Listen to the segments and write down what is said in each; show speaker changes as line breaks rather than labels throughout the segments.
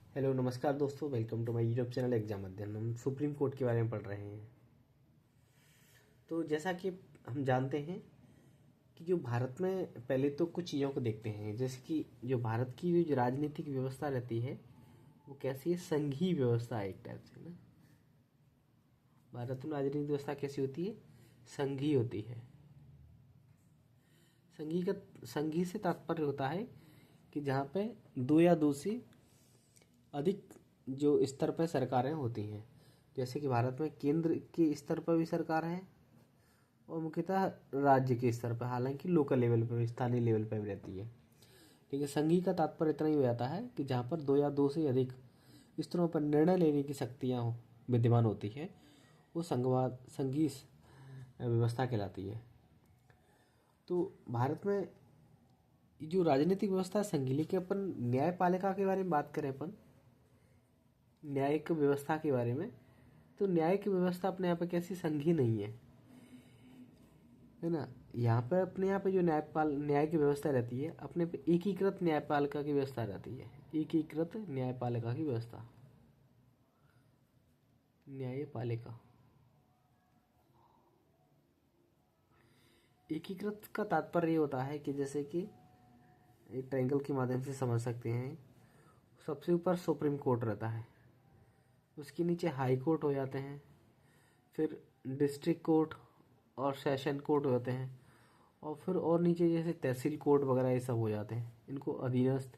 Hello नमस्कार दोस्तों, welcome to my YouTube channel exam Adhyayan. हम सुप्रीम कोर्ट के बारे में पढ़ रहे हैं। तो जैसा कि हम जानते हैं कि जो भारत में पहले तो कुछ चीज़ों को देखते हैं, जैसे कि जो भारत की जो राजनीतिक व्यवस्था रहती है वो कैसी है, संघीय व्यवस्था है एक टाइप से ना। भारत में राजनीतिक व्यवस्था कैसी होती है, संघीय होती है। संघीय से तात्पर्य होता है कि जहाँ पे दो या दो से अधिक जो स्तर पर सरकारें होती हैं। जैसे कि भारत में केंद्र के स्तर पर भी सरकार है और मुख्यतः राज्य के स्तर पर, हालांकि लोकल लेवल पर भी, स्थानीय लेवल पर भी रहती है। ठीक है, संघीय का तात्पर्य इतना ही हो जाता है कि जहाँ पर दो या दो से अधिक स्तरों पर निर्णय लेने की शक्तियाँ विद्यमान होती है, वो संघीय व्यवस्था कहलाती है। तो भारत में जो राजनीतिक व्यवस्था संघीय, लेकिन अपन न्यायपालिका के बारे में बात करें, अपन न्यायिक व्यवस्था के बारे में, तो न्यायिक व्यवस्था अपने यहाँ पे कैसी, संघीय नहीं है ना। यहाँ पे अपने यहाँ पे जो न्याय की व्यवस्था रहती है, अपने पे एकीकृत न्यायपालिका की व्यवस्था रहती है। एकीकृत न्यायपालिका की व्यवस्था, न्यायपालिका। एकीकृत का तात्पर्य ये होता है कि जैसे कि एक ट्रायंगल के माध्यम से समझ सकते हैं। सबसे ऊपर सुप्रीम कोर्ट रहता है, उसके नीचे हाई कोर्ट हो जाते हैं, फिर डिस्ट्रिक्ट कोर्ट और सेशन कोर्ट होते हैं, और फिर और नीचे जैसे तहसील कोर्ट वगैरह ये सब हो जाते हैं। इनको अधीनस्थ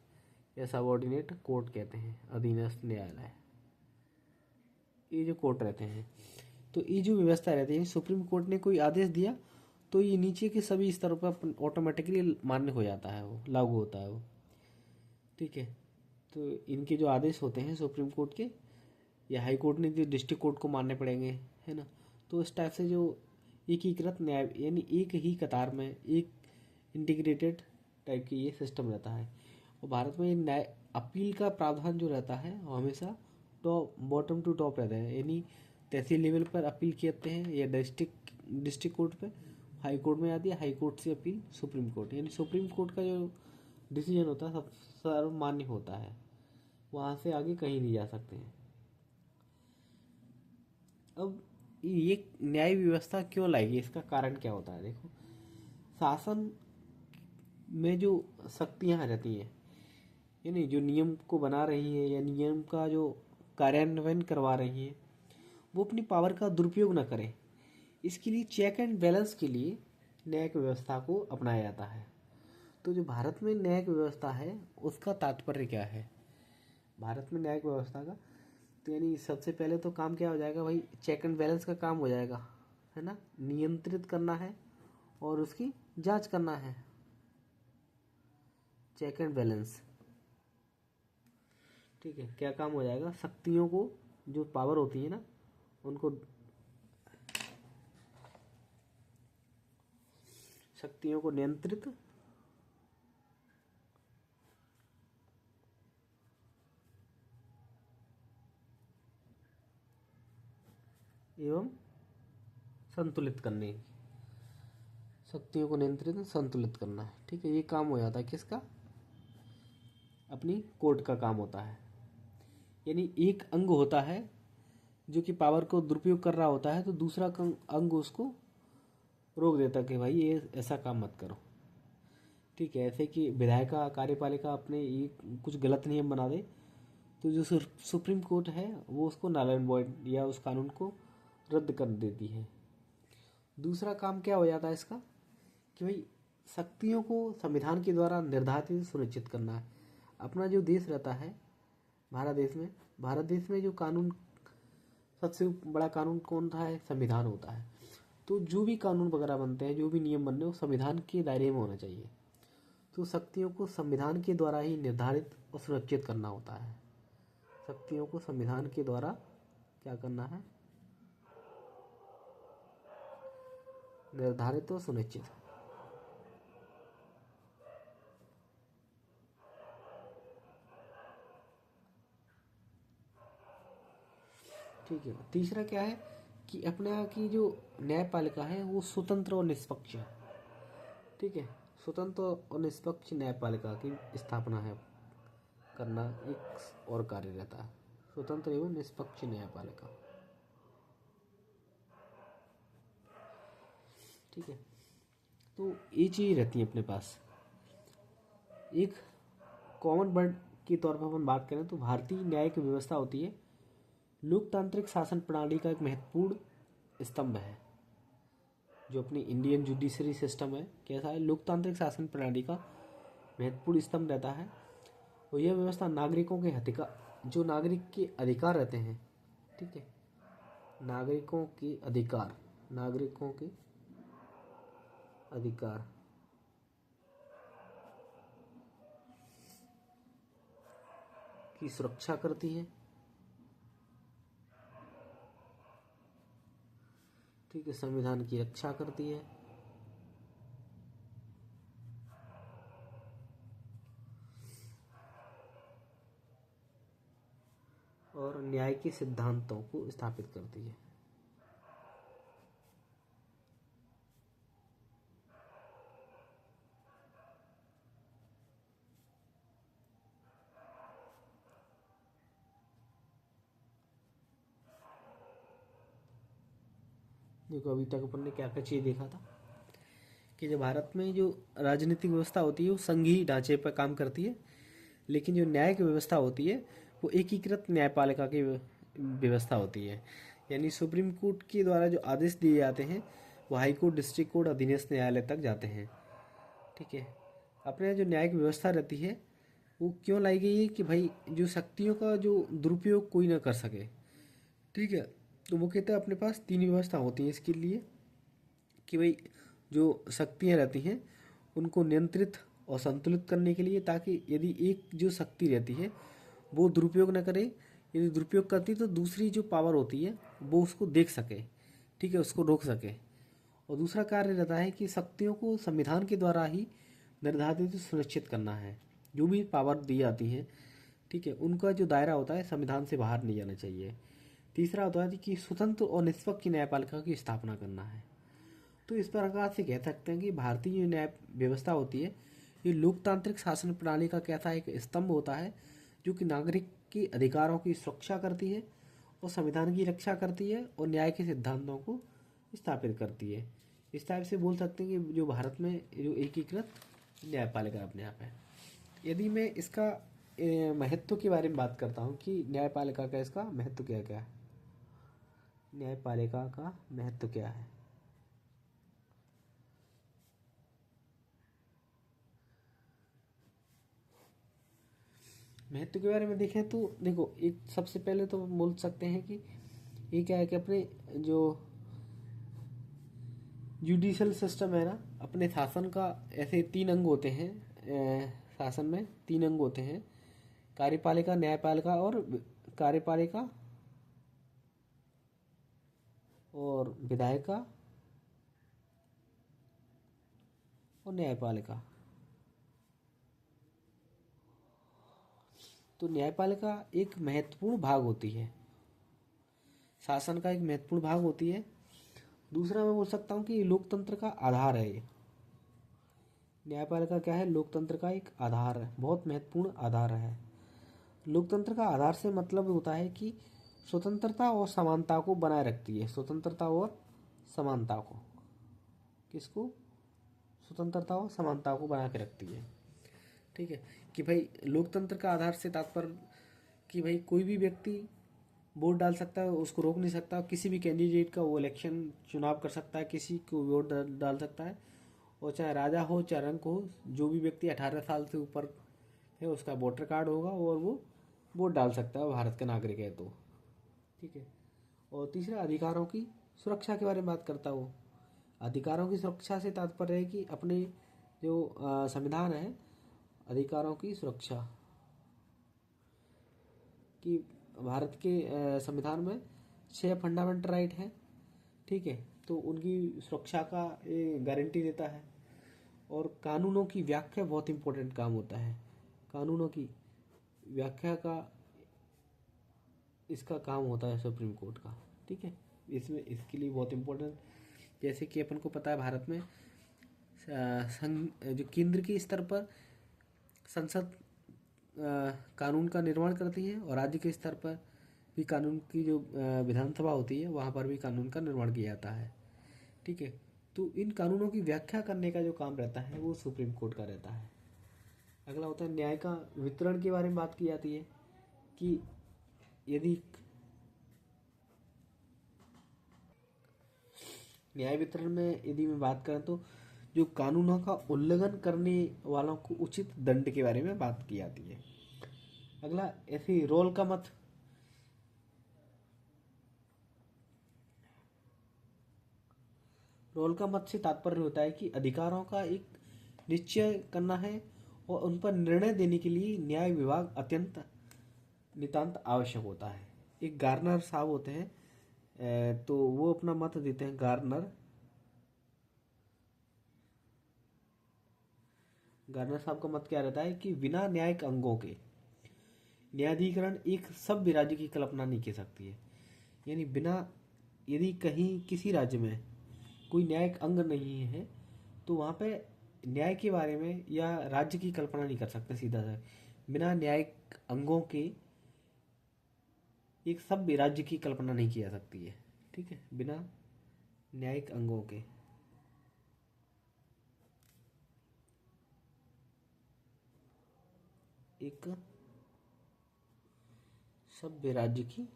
या सबऑर्डिनेट कोर्ट कहते हैं, अधीनस्थ न्यायालय। ये जो कोर्ट रहते हैं, तो ये जो व्यवस्था रहती है, सुप्रीम कोर्ट ने कोई आदेश दिया तो ये नीचे के सभी स्तरों पर ऑटोमेटिकली मान्य हो जाता है, वो लागू होता है वो। ठीक है, तो इनके जो आदेश होते हैं सुप्रीम कोर्ट के या हाई कोर्ट ने जो डिस्ट्रिक्ट कोर्ट को मानने पड़ेंगे, है ना। तो इस टाइप से जो एकीकृत न्याय, यानी एक ही कतार में एक इंटीग्रेटेड टाइप की ये सिस्टम रहता है। और भारत में न्याय अपील का प्रावधान जो रहता है वो हमेशा टॉप, बॉटम टू टॉप रहता है। यानी तहसील लेवल पर अपील करते हैं या डिस्ट्रिक्ट कोर्ट पे, हाई कोर्ट में आती है, हाई कोर्ट से अपील सुप्रीम कोर्ट। यानी सुप्रीम कोर्ट का जो डिसीजन होता है सब सर्वमान्य होता है, वहाँ से आगे कहीं नहीं जा सकते हैं। अब ये न्याय व्यवस्था क्यों लाई, इसका कारण क्या होता है। देखो, शासन में जो शक्तियाँ रहती हैं, यानी जो नियम को बना रही है या नियम का जो कार्यान्वयन करवा रही है, वो अपनी पावर का दुरुपयोग न करें, इसके लिए चेक एंड बैलेंस के लिए न्यायिक व्यवस्था को अपनाया जाता है। तो जो भारत में न्यायिक व्यवस्था है उसका तात्पर्य क्या है, भारत में न्यायिक व्यवस्था का, तो यानी सबसे पहले तो काम क्या हो जाएगा भाई, चेक एंड बैलेंस का काम हो जाएगा, है ना। नियंत्रित करना है और उसकी जांच करना है, चेक एंड बैलेंस। ठीक है, क्या काम हो जाएगा, शक्तियों को, जो पावर होती है ना, उनको, शक्तियों को नियंत्रित एवं संतुलित करने, शक्तियों को नियंत्रित संतुलित करना है। ठीक है, ये काम हो जाता है किसका, अपनी कोर्ट का काम होता है। यानी एक अंग होता है जो कि पावर को दुरुपयोग कर रहा होता है, तो दूसरा अंग उसको रोक देता कि भाई ये ऐसा काम मत करो। ठीक है, ऐसे कि विधायिका कार्यपालिका अपने ये कुछ गलत नियम बना दे, तो जो सुप्रीम कोर्ट है वो उसको नल एंड वॉइड या उस कानून को रद्द कर देती है। दूसरा काम क्या हो जाता है इसका, कि भाई शक्तियों को संविधान के द्वारा निर्धारित सुनिश्चित करना है। अपना जो देश रहता है, भारत देश में जो कानून, सबसे बड़ा कानून कौन था है, संविधान होता है। तो जो भी कानून वगैरह बनते हैं, जो भी नियम बनने, वो संविधान के दायरे में होना चाहिए। तो शक्तियों को संविधान के द्वारा ही निर्धारित और सुरक्षित करना होता है। शक्तियों को संविधान के द्वारा क्या करना है, निर्धारित और सुनिश्चित। ठीक है, तीसरा क्या है कि अपने यहाँ की जो न्यायपालिका है वो स्वतंत्र और निष्पक्ष है। ठीक है, स्वतंत्र और निष्पक्ष न्यायपालिका की स्थापना है करना एक और कार्य रहता है। स्वतंत्र एवं निष्पक्ष न्यायपालिका। ठीक है, तो ये चीज़ रहती है अपने पास। एक कॉमन वर्ड के तौर पर अपन बात करें तो भारतीय न्यायिक व्यवस्था होती है लोकतांत्रिक शासन प्रणाली का एक महत्वपूर्ण स्तंभ है। जो अपनी इंडियन जुडिशरी सिस्टम है, कैसा है, लोकतांत्रिक शासन प्रणाली का महत्वपूर्ण स्तंभ रहता है। और यह व्यवस्था नागरिकों के अधिकार, जो नागरिक के अधिकार रहते हैं, ठीक है, नागरिकों के अधिकार, नागरिकों के अधिकार की सुरक्षा करती है। ठीक है, संविधान की रक्षा करती है। और न्याय के सिद्धांतों को स्थापित करती है। देखो, अभी तक अपन ने क्या क्या चीज़ देखा था कि जो भारत में जो राजनीतिक व्यवस्था होती है वो संघीय ढांचे पर काम करती है, लेकिन जो न्यायिक व्यवस्था होती है वो एकीकृत न्यायपालिका की व्यवस्था होती है। यानी सुप्रीम कोर्ट के द्वारा जो आदेश दिए जाते हैं वो हाई कोर्ट, डिस्ट्रिक्ट कोर्ट, अधीनस्थ न्यायालय तक जाते हैं। ठीक है, अपने यहाँ जो न्यायिक व्यवस्था रहती है वो क्यों लाई गई है कि भाई जो शक्तियों का जो दुरुपयोग कोई ना कर सके। ठीक है, तो वो कहते हैं अपने पास तीन व्यवस्था होती है इसके लिए कि भाई जो शक्तियाँ रहती हैं उनको नियंत्रित और संतुलित करने के लिए, ताकि यदि एक जो शक्ति रहती है वो दुरुपयोग न करे, यदि दुरुपयोग करती तो दूसरी जो पावर होती है वो उसको देख सके, ठीक है, उसको रोक सके। और दूसरा कार्य रहता है कि शक्तियों को संविधान के द्वारा ही निर्धारित सुनिश्चित करना है। जो भी पावर दी जाती है, ठीक है, उनका जो दायरा होता है संविधान से बाहर नहीं जाना चाहिए। तीसरा होता है कि स्वतंत्र और निष्पक्ष न्यायपालिका की स्थापना करना है। तो इस प्रकार से कह सकते हैं कि भारतीय जो न्याय व्यवस्था होती है ये लोकतांत्रिक शासन प्रणाली का कैसा एक स्तंभ होता है जो कि नागरिक के अधिकारों की सुरक्षा करती है और संविधान की रक्षा करती है और न्याय के सिद्धांतों को स्थापित करती है। इस टाइप से बोल सकते हैं कि जो भारत में जो एकीकृत न्यायपालिका अपने यहाँ पे। यदि मैं इसका महत्व के बारे में बात करता हूँ कि न्यायपालिका का इसका महत्व क्या क्या है, न्यायपालिका का महत्व क्या है। महत्व के बारे में देखें तो देखो, एक सबसे पहले तो बोल सकते हैं कि ये क्या है कि अपने जो जुडिशल सिस्टम है ना, अपने शासन का ऐसे तीन अंग होते हैं। शासन में तीन अंग होते हैं, कार्यपालिका, न्यायपालिका और कार्यपालिका और विधायिका और न्यायपालिका। तो न्यायपालिका एक महत्वपूर्ण भाग होती है, शासन का एक महत्वपूर्ण भाग होती है। दूसरा मैं बोल सकता हूँ कि लोकतंत्र का आधार है ये। न्यायपालिका क्या है, लोकतंत्र का एक आधार है, बहुत महत्वपूर्ण आधार है। लोकतंत्र का आधार से मतलब होता है कि स्वतंत्रता और समानता को बनाए रखती है। स्वतंत्रता और समानता को, किसको, स्वतंत्रता और समानता को बना के रखती है। ठीक है, कि भाई लोकतंत्र का आधार से तात्पर्य कि भाई कोई भी व्यक्ति वोट डाल सकता है, उसको रोक नहीं सकता। किसी भी कैंडिडेट का वो इलेक्शन चुनाव कर सकता है, किसी को वोट डाल सकता है। और चाहे राजा हो चाहे रंक हो, जो भी व्यक्ति 18 साल से ऊपर है उसका वोटर कार्ड होगा और वो वोट डाल सकता है, भारत का नागरिक है तो। ठीक है, और तीसरा अधिकारों की सुरक्षा के बारे में बात करता हूँ। अधिकारों की सुरक्षा से तात्पर्य है कि अपने जो संविधान है, अधिकारों की सुरक्षा कि भारत के संविधान में 6 फंडामेंटल राइट हैं। ठीक है, तो उनकी सुरक्षा का ये गारंटी देता है। और कानूनों की व्याख्या बहुत इंपॉर्टेंट काम होता है। कानूनों की व्याख्या का इसका काम होता है सुप्रीम कोर्ट का। ठीक है, इसमें इसके लिए बहुत इम्पोर्टेंट, जैसे कि अपन को पता है भारत में संघ जो केंद्र के स्तर पर संसद कानून का निर्माण करती है और राज्य के स्तर पर भी कानून की जो विधानसभा होती है वहाँ पर भी कानून का निर्माण किया जाता है। ठीक है, तो इन कानूनों की व्याख्या करने का जो काम रहता है वो सुप्रीम कोर्ट का रहता है। अगला होता है न्याय का वितरण के बारे में बात की जाती है कि यदि न्याय वितरण में यदि मैं बात करें तो जो कानूनों का उल्लंघन करने वालों को उचित दंड के बारे में बात की जाती है। अगला ऐसे रोल का मत। रोल का मत से तात्पर्य होता है कि अधिकारों का एक निश्चय करना है और उन पर निर्णय देने के लिए न्याय विभाग अत्यंत नितांत आवश्यक होता है। एक गार्नर साहब होते हैं, तो वो अपना मत देते हैं। गार्नर साहब का मत क्या रहता है कि बिना न्यायिक अंगों के न्यायाधिकरण एक सभ्य राज्य की कल्पना नहीं की सकती है। यानी बिना, यदि कहीं किसी राज्य में कोई न्यायिक अंग नहीं है तो वहाँ पे न्याय के बारे में या राज्य की कल्पना नहीं कर सकते। सीधा सा बिना न्यायिक अंगों के एक सभ्य राज्य की कल्पना नहीं की जा सकती है। ठीक है, बिना न्यायिक अंगों के एक सभ्य राज्य की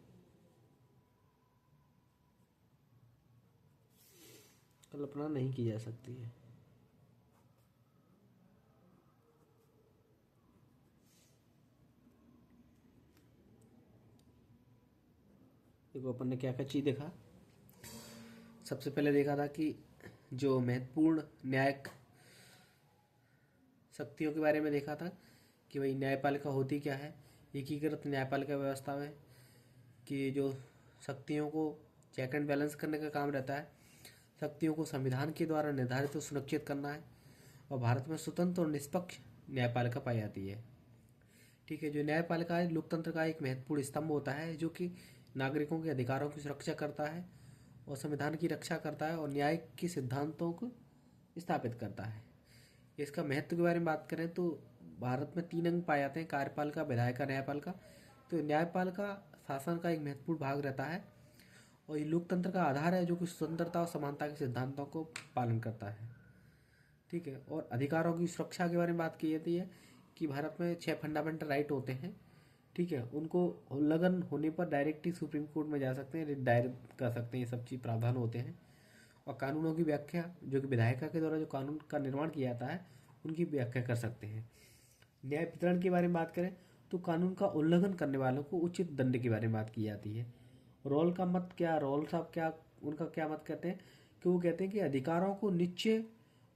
कल्पना नहीं की जा सकती है। देखो अपन ने क्या क्या चीज देखा। सबसे पहले देखा था कि जो महत्वपूर्ण न्यायिक शक्तियों के बारे में देखा था कि भाई न्यायपालिका होती क्या है। एकीकृत न्यायपालिका व्यवस्था में कि जो शक्तियों को चेक एंड बैलेंस करने का काम रहता है, शक्तियों को संविधान के द्वारा निर्धारित और सुनिश्चित करना है, और भारत में स्वतंत्र और निष्पक्ष न्यायपालिका पाई जाती है। ठीक है, जो न्यायपालिका है लोकतंत्र का एक महत्वपूर्ण स्तंभ होता है जो कि नागरिकों के अधिकारों की सुरक्षा करता है और संविधान की रक्षा करता है और न्याय के सिद्धांतों को स्थापित करता है। इसका महत्व के बारे में बात करें तो भारत में 3 अंग पाए जाते हैं: कार्यपालिका, विधायिका, न्यायपालिका। तो न्यायपालिका शासन का एक महत्वपूर्ण भाग रहता है और ये लोकतंत्र का आधार है जो कि स्वतंत्रता और समानता के सिद्धांतों को पालन करता है। ठीक है, और अधिकारों की सुरक्षा के बारे में बात की जाती है कि भारत में 6 फंडामेंटल राइट होते हैं। ठीक है, उनको उल्लंघन होने पर डायरेक्ट ही सुप्रीम कोर्ट में जा सकते हैं, दायर कर सकते हैं। ये सब चीज़ प्रावधान होते हैं। और कानूनों की व्याख्या जो कि विधायिका के द्वारा जो कानून का निर्माण किया जाता है उनकी व्याख्या कर सकते हैं। न्याय वितरण के बारे में बात करें तो कानून का उल्लंघन करने वालों को उचित दंड के बारे में बात की जाती है। रोल का मत क्या, रोल साहब क्या, उनका क्या मत कहते हैं कि वो कहते हैं कि अधिकारों को निश्चय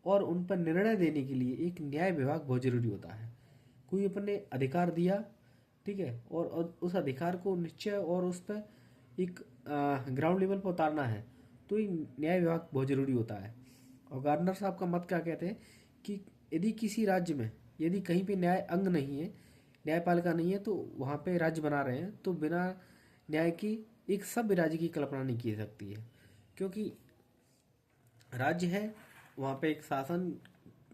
और उन पर निर्णय देने के लिए एक न्याय विभाग बहुत जरूरी होता है। कोई अपने अधिकार दिया, ठीक है, और उस अधिकार को निश्चय और उस पर एक ग्राउंड लेवल पर उतारना है तो ये न्याय विभाग बहुत जरूरी होता है। और गार्नर साहब का मत क्या कहते हैं कि यदि किसी राज्य में यदि कहीं पे न्याय अंग नहीं है, न्यायपालिका नहीं है, तो वहाँ पे राज्य बना रहे हैं तो बिना न्याय की एक सभ्य राज्य की कल्पना नहीं की जा सकती है। क्योंकि राज्य है, वहाँ पे एक शासन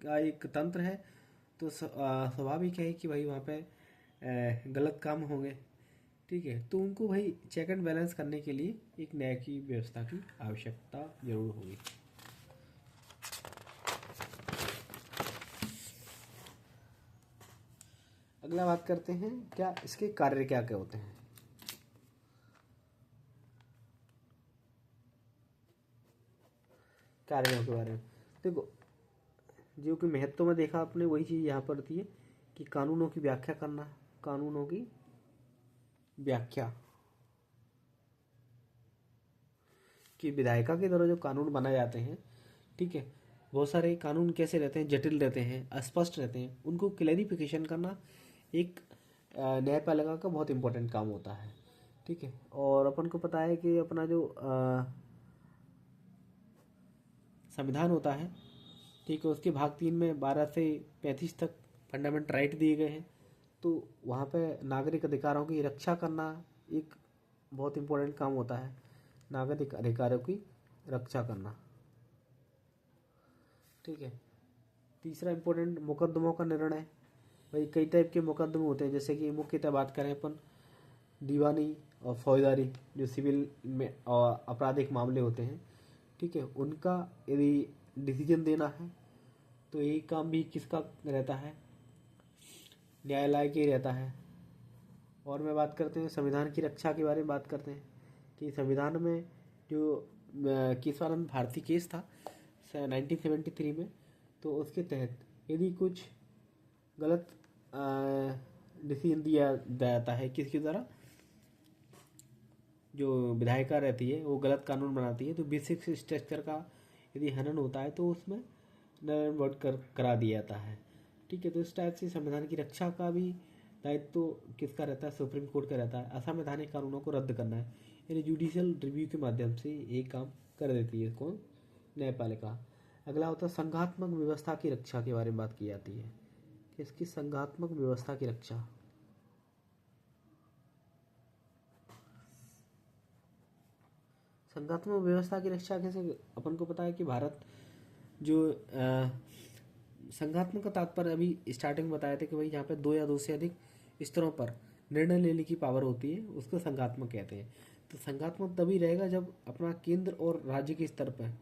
का एक तंत्र है, तो स्वाभाविक है कि भाई वहाँ पे गलत काम होंगे। ठीक है, तो उनको भाई चेक एंड बैलेंस करने के लिए एक न्याय की व्यवस्था की आवश्यकता जरूर होगी। अगला बात करते हैं क्या इसके कार्य क्या क्या होते हैं। कार्यों के बारे में देखो, जो कि महत्व में देखा आपने वही चीज़ यहाँ पर थी कि कानूनों की व्याख्या करना। कानूनों की व्याख्या कि विधायिका के द्वारा जो कानून बनाए जाते हैं, ठीक है, बहुत सारे कानून कैसे रहते हैं, जटिल रहते हैं, अस्पष्ट रहते हैं, उनको क्लैरिफिकेशन करना एक न्यायपालिका का बहुत इंपॉर्टेंट काम होता है। ठीक है, और अपन को पता है कि अपना जो संविधान होता है, ठीक है, उसके भाग 3 में 12 से 35 तक फंडामेंटल राइट दिए गए हैं। तो वहाँ पे नागरिक अधिकारों की रक्षा करना एक बहुत इम्पोर्टेंट काम होता है, नागरिक अधिकारों की रक्षा करना। ठीक है, तीसरा इम्पोर्टेंट मुकदमों का निर्णय। भाई कई टाइप के मुकदमे होते हैं, जैसे कि मुख्यतः बात करें अपन दीवानी और फौजदारी, जो सिविल में और आपराधिक मामले होते हैं, ठीक है, उनका यदि डिसीजन देना है तो यही काम भी किसका रहता है, न्यायालय के रहता है। और मैं बात करते हैं संविधान की रक्षा के बारे में बात करते हैं कि संविधान में जो केशवानंद भारती केस था 1973 में, तो उसके तहत यदि कुछ गलत डिसीजन दिया जाता है किसके द्वारा, जो विधायिका रहती है वो गलत कानून बनाती है, तो बेसिक स्ट्रक्चर का यदि हनन होता है तो उसमें नल वोट करा दिया जाता है, ठीक है। तो इस टाइप से संविधान की रक्षा का भी दायित्व तो किसका रहता है, सुप्रीम कोर्ट का रहता है। असंवैधानिक कानूनों को रद्द करना है, यानी जुडिशियल रिव्यू के माध्यम से ये काम कर देती है कौन, न्यायपालिका। अगला होता है संघात्मक व्यवस्था की रक्षा के बारे में बात की जाती है, किसकी, संघात्मक व्यवस्था की रक्षा। संघात्मक व्यवस्था की रक्षा कैसे, अपन को पता है कि भारत जो संघात्मक का तात्पर्य अभी स्टार्टिंग में बताए थे कि भाई जहाँ पे दो या दो से अधिक स्तरों पर निर्णय लेने की पावर होती है उसको संघात्मक कहते हैं। तो संघात्मक तभी रहेगा जब अपना केंद्र और राज्य के स्तर पर,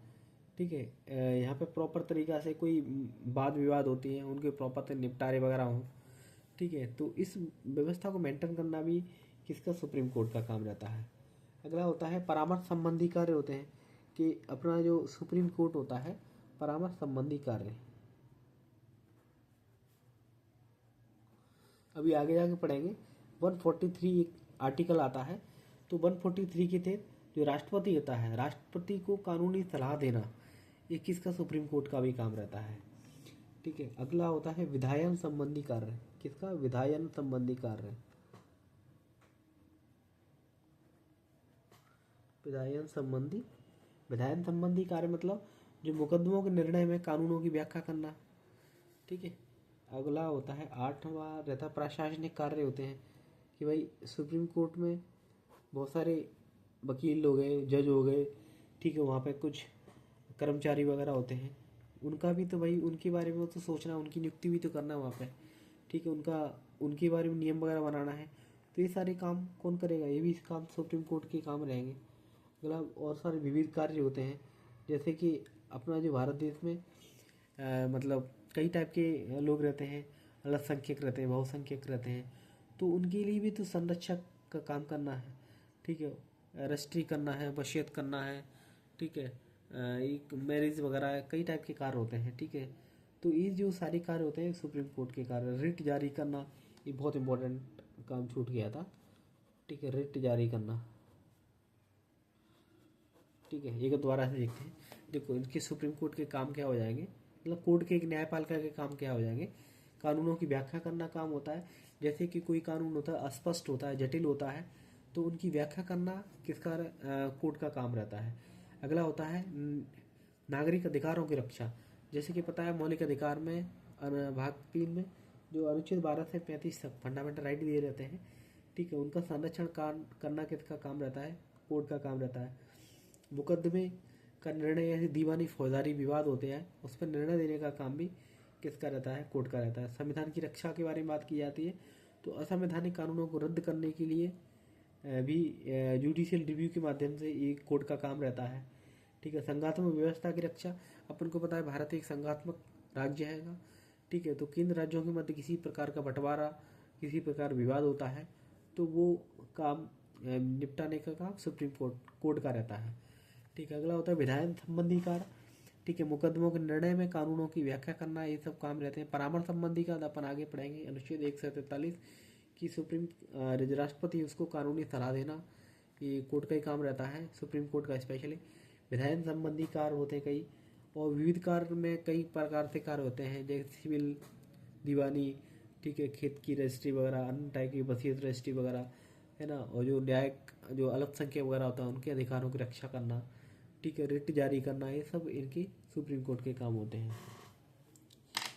ठीक है, यहाँ पे प्रॉपर तरीका से कोई वाद विवाद होती है उनके प्रॉपर से निपटारे वगैरह हों, ठीक है। तो इस व्यवस्था को मेंटेन करना भी किसका, सुप्रीम कोर्ट का काम रहता है। अगला होता है परामर्श संबंधी कार्य होते हैं, कि अपना जो सुप्रीम कोर्ट होता है परामर्श संबंधी कार्य, अभी आगे जाके पढ़ेंगे। 143 एक आर्टिकल आता है, तो 143 के तहत जो राष्ट्रपति होता है, राष्ट्रपति को कानूनी सलाह देना, ये किसका, सुप्रीम कोर्ट का भी काम रहता है, ठीक है। अगला होता है विधायन संबंधी कार्य, किसका, विधायन संबंधी कार्य। विधायन संबंधी कार्य मतलब जो मुकदमों के निर्णय में कानूनों की व्याख्या करना, ठीक है। अगला होता है 8वां रहता प्रशासनिक कार्य होते हैं, कि भाई सुप्रीम कोर्ट में बहुत सारे वकील हो गए, जज हो गए, ठीक है, वहाँ पे कुछ कर्मचारी वगैरह होते हैं, उनका भी तो भाई उनके बारे में तो सोचना, उनकी नियुक्ति भी तो करना वहाँ पे, ठीक है, उनके बारे में नियम वगैरह बनाना है। तो ये सारे काम कौन करेगा, ये भी काम सुप्रीम कोर्ट के काम रहेंगे। अगला और सारे विविध कार्य होते हैं, जैसे कि अपना जो भारत देश में मतलब कई टाइप के लोग रहते हैं, अल्पसंख्यक रहते हैं, बहुसंख्यक रहते हैं, तो उनके लिए भी तो संरक्षक का काम करना है, ठीक है, रजिस्ट्री करना है, वसीयत करना है, ठीक है, एक मैरिज वगैरह कई टाइप के कार्य होते हैं, ठीक है। तो ये जो सारे कार्य होते हैं सुप्रीम कोर्ट के कार्य, रिट जारी करना, ये बहुत इंपॉर्टेंट काम छूट गया था, ठीक है, रिट जारी करना, ठीक है। एक दोबारा से देखते हैं, देखो इनके सुप्रीम कोर्ट के काम क्या हो जाएंगे, मतलब कोर्ट के एक न्यायपालिका के काम क्या हो जाएंगे, कानूनों की व्याख्या करना काम होता है, जैसे कि कोई कानून होता है अस्पष्ट होता है, जटिल होता है, तो उनकी व्याख्या करना किसका, कोर्ट का काम रहता है। अगला होता है नागरिक अधिकारों की रक्षा, जैसे कि पता है मौलिक अधिकार में भाग 3 में जो अनुच्छेद 12 से 35 तक फंडामेंटल राइट दिए रहते हैं, ठीक है, उनका संरक्षण करना किसका काम रहता है, कोर्ट का काम रहता है। मुकदमे का निर्णय, ऐसे दीवानी फौजदारी विवाद होते हैं उस पर निर्णय देने का काम भी किसका रहता है, कोर्ट का रहता है। संविधान की रक्षा के बारे में बात की जाती है, तो असंवैधानिक कानूनों को रद्द करने के लिए भी जुडिशियल रिव्यू के माध्यम से ये कोर्ट का काम रहता है, ठीक है। संघात्मक व्यवस्था की रक्षा, अपन को पता है भारत एक संघात्मक राज्य है, ठीक है, तो केंद्र राज्यों के मध्य किसी प्रकार का बंटवारा, किसी प्रकार विवाद होता है तो वो काम निपटाने का काम सुप्रीम कोर्ट का रहता है, ठीक है। अगला होता है विधायन संबंधी कार्य, ठीक है, मुकदमों के निर्णय में कानूनों की व्याख्या करना, ये सब काम रहते हैं। परामर्श संबंधी का अपन आगे पढ़ेंगे, अनुच्छेद 143 की सुप्रीम राष्ट्रपति उसको कानूनी सलाह देना, ये कोर्ट का ही काम रहता है, सुप्रीम कोर्ट का स्पेशली। विधायन संबंधी कार्य होते हैं कई, और विविध कार्य में कई प्रकार से कार्य होते हैं, जैसे सिविल, दीवानी, ठीक है, खेत की रजिस्ट्री वगैरह, अन्य टाइप की वसीयत रजिस्ट्री वगैरह, है ना, और जो न्यायिक जो अल्पसंख्यक वगैरह होता है उनके अधिकारों की रक्षा करना, ठीक है, रिट जारी करना, ये सब इनकी सुप्रीम कोर्ट के काम होते हैं।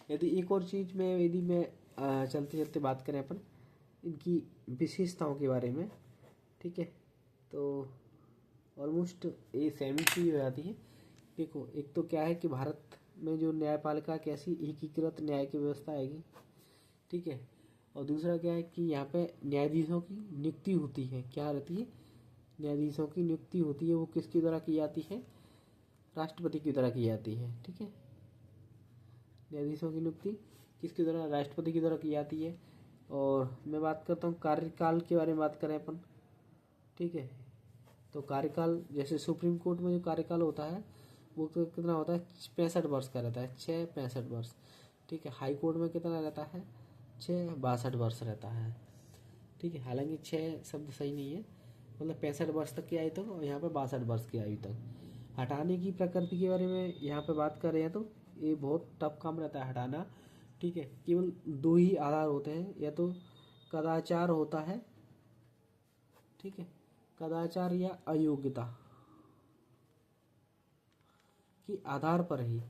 यदि एक और चीज़ में यदि मैं चलते चलते बात करें अपन इनकी विशेषताओं के बारे में, ठीक है, तो ऑलमोस्ट ये सेम चीज़ हो जाती है। देखो एक तो क्या है कि भारत में जो न्यायपालिका कैसी एकीकृत न्याय की व्यवस्था आएगी, ठीक है। और दूसरा क्या है कि यहाँ पे न्यायाधीशों की नियुक्ति होती है, क्या रहती है, न्यायाधीशों की नियुक्ति होती है, वो किसके द्वारा की जाती है, राष्ट्रपति की द्वारा की जाती है। ठीक है, न्यायाधीशों की नियुक्ति किसके द्वारा, राष्ट्रपति की द्वारा की जाती है। और मैं बात करता हूँ कार्यकाल के बारे में बात करें अपन। ठीक है, तो कार्यकाल जैसे सुप्रीम कोर्ट में जो कार्यकाल होता है वो तो कितना होता है, 65 वर्ष का रहता है, 6-65 वर्ष। ठीक है, हाई कोर्ट में कितना रहता है, 6-62 वर्ष रहता है। ठीक है, हालांकि 6 शब्द सही नहीं है, मतलब 65 वर्ष तक की आयु तक, और यहाँ पे 62 वर्ष की आयु तक। हटाने की प्रकृति के बारे में यहाँ पे बात कर रहे हैं तो ये बहुत टफ काम रहता है हटाना। ठीक है, केवल 2 ही आधार होते हैं, या तो कदाचार होता है, ठीक है, कदाचार या अयोग्यता के आधार पर ही।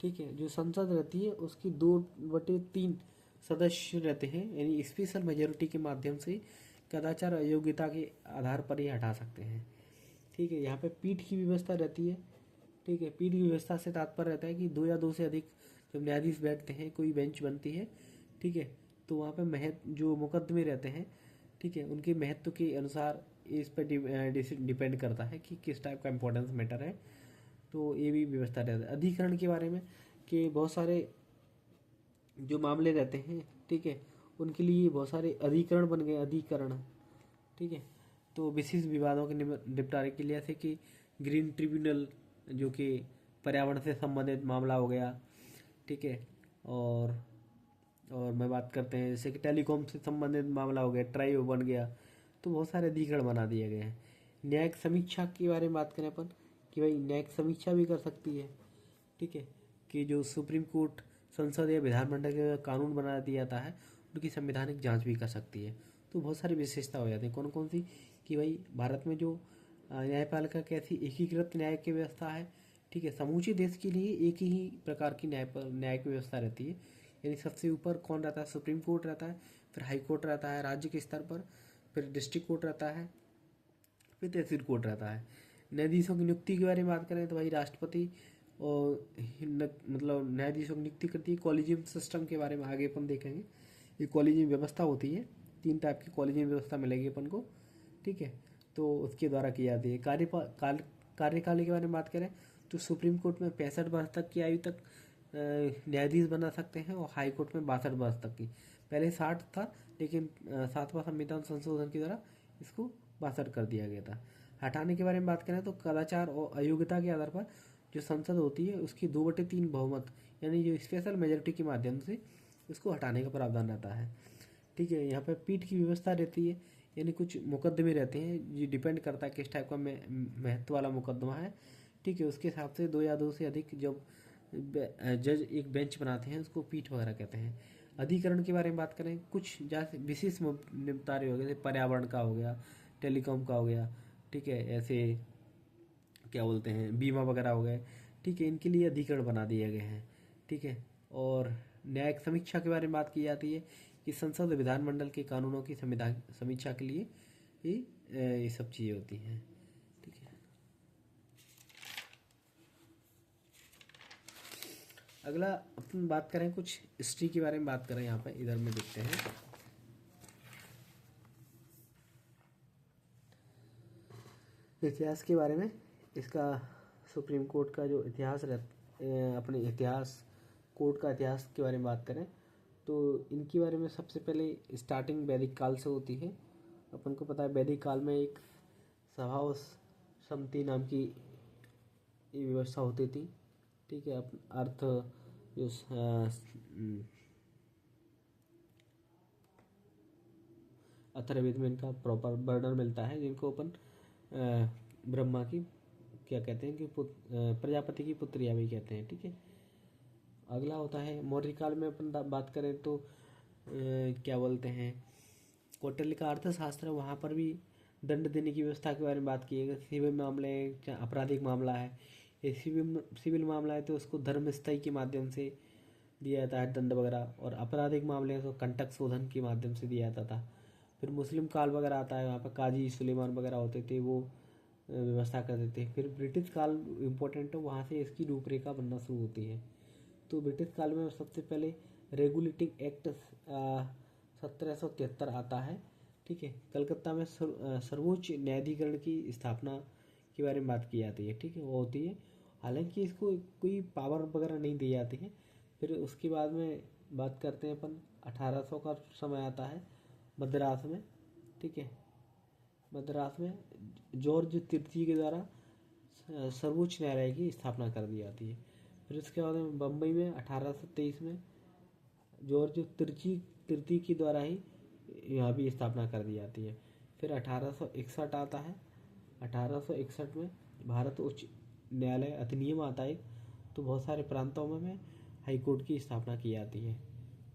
ठीक है, जो संसद रहती है उसकी 2/3 सदस्य रहते हैं, यानी स्पेशल मेजोरिटी के माध्यम से कदाचार अयोग्यता के आधार पर ही हटा सकते हैं। ठीक है, यहाँ पे पीठ की व्यवस्था रहती है। ठीक है, पीठ की व्यवस्था से तात्पर्य रहता है कि 2 या 2 से अधिक जब न्यायाधीश बैठते हैं, कोई बेंच बनती है। ठीक है, तो वहाँ पे महत्व जो मुकदमे रहते हैं, ठीक है, उनके महत्व के अनुसार इस पर डिपेंड करता है कि किस टाइप का इम्पोर्टेंस मैटर है। तो ये भी व्यवस्था रहता है। अधिकरण के बारे में कि बहुत सारे जो मामले रहते हैं, ठीक है, उनके लिए बहुत सारे अधिकरण बन गए, अधिकरण। ठीक है, तो विशेष विवादों के निपटारे के लिए, जैसे कि ग्रीन ट्रिब्यूनल जो कि पर्यावरण से संबंधित मामला हो गया। ठीक है, और मैं बात करते हैं जैसे कि टेलीकॉम से संबंधित मामला हो गया, ट्राइब बन गया। तो बहुत सारे अधिकरण बना दिए गए हैं। न्यायिक समीक्षा के बारे में बात करें अपन कि भाई न्यायिक समीक्षा भी कर सकती है। ठीक है, कि जो सुप्रीम कोर्ट, संसद या विधानमंडल का कानून बना दिया जाता है उनकी संवैधानिक जांच भी कर सकती है। तो बहुत सारी विशेषता हो जाती है। कौन कौन सी, कि भाई भारत में जो न्यायपालिका कैसी एकीकृत न्याय की व्यवस्था है। ठीक है, समूचे देश के लिए एक ही प्रकार की न्यायिक व्यवस्था रहती है। यानी सबसे ऊपर कौन रहता है, सुप्रीम कोर्ट रहता है, फिर हाई कोर्ट रहता है राज्य के स्तर पर, फिर डिस्ट्रिक्ट कोर्ट रहता है, फिर तहसील कोर्ट रहता है। न्यायाधीशों की नियुक्ति के बारे में बात करें तो भाई राष्ट्रपति और मतलब न्यायाधीशों की नियुक्ति करती है। कॉलेजियम सिस्टम के बारे में आगे अपन देखेंगे। ये कॉलेजियम व्यवस्था होती है, 3 टाइप की कॉलेजियम व्यवस्था मिलेगी अपन को। ठीक है, तो उसके द्वारा की जाती है। कार्यकाल के बारे में बात करें तो सुप्रीम कोर्ट में 65 वर्ष तक की आयु तक न्यायाधीश बना सकते हैं, और हाई कोर्ट में 62 वर्ष तक की। पहले 60 था, लेकिन 7वां संविधान संशोधन के द्वारा इसको 62 कर दिया गया था। हटाने के बारे में बात करें तो कदाचार और अयोग्यता के आधार पर जो संसद होती है उसकी 2/3 बहुमत, यानी जो स्पेशल मेजोरिटी के माध्यम से उसको हटाने का प्रावधान रहता है। ठीक है, यहाँ पे पीठ की व्यवस्था रहती है, यानी कुछ मुकदमे रहते हैं, ये डिपेंड करता है किस टाइप का महत्व वाला मुकदमा है। ठीक है, उसके हिसाब से 2 या 2 से अधिक जब जज एक बेंच बनाते हैं उसको पीठ वगैरह कहते हैं। अधिकरण के बारे में बात करें, कुछ जैसे विशेष निपटारे हो गए, जैसे पर्यावरण का हो गया, टेलीकॉम का हो गया। ठीक है, ऐसे क्या बोलते हैं, बीमा वगैरह हो गए। ठीक है, इनके लिए अधिकरण बना दिए गए हैं। ठीक है, और न्यायिक समीक्षा के बारे में बात की जाती है कि संसद विधानमंडल के कानूनों की संविधान समीक्षा के लिए ये सब चीज़ें होती हैं। ठीक है, अगला अपन बात करें कुछ हिस्ट्री के बारे में बात करें। यहाँ पे इधर में देखते हैं इतिहास के बारे में। इसका सुप्रीम कोर्ट का जो इतिहास अपने इतिहास, कोर्ट का इतिहास के बारे में बात करें तो इनके बारे में सबसे पहले स्टार्टिंग वैदिक काल से होती है। अपन को पता है वैदिक काल में एक स्वभाव समिति नाम की ये व्यवस्था होती थी। ठीक है, अर्थ जो अथर्ववेद में इनका प्रॉपर वर्णन मिलता है, जिनको अपन ब्रह्मा की क्या कहते हैं कि प्रजापति की पुत्रिया भी कहते हैं। ठीक है, अगला होता है मौर्य काल में अपन बात करें तो क्या बोलते हैं, कौटिल्य का अर्थशास्त्र, वहाँ पर भी दंड देने की व्यवस्था के बारे में बात की है। सिविल मामले, चाहे आपराधिक मामला है, ये सिविल मामला है तो उसको धर्मस्थयी के माध्यम से दिया जाता है दंड वगैरह, और आपराधिक मामले तो कंटक शोधन के माध्यम से दिया जाता था। फिर मुस्लिम काल वगैरह आता है, वहाँ पर काजी सुलेमान वगैरह होते थे, वो व्यवस्था करते थे। फिर ब्रिटिश काल इम्पोर्टेंट है, वहाँ से इसकी रूपरेखा बनना शुरू होती है। तो ब्रिटिश काल में सबसे पहले रेगुलेटिंग एक्ट 1773 आता है। ठीक है, कलकत्ता में सर्वोच्च न्यायाधिकरण की स्थापना के बारे में बात की जाती है। ठीक है, वो होती है, हालांकि इसको कोई पावर वगैरह नहीं दी जाती है। फिर उसके बाद में बात करते हैं अपन 1800 का समय आता है मद्रास में। ठीक है, मद्रास में जॉर्ज तृतीय के द्वारा सर्वोच्च न्यायालय की स्थापना कर दी जाती है। फिर उसके बाद में बम्बई में 1823 में जॉर्ज तृतीय के द्वारा ही यहाँ भी स्थापना कर दी जाती है। फिर 1861 आता है। 1861 में भारत उच्च न्यायालय अधिनियम आता है, तो बहुत सारे प्रांतों में हाई कोर्ट की स्थापना की जाती है।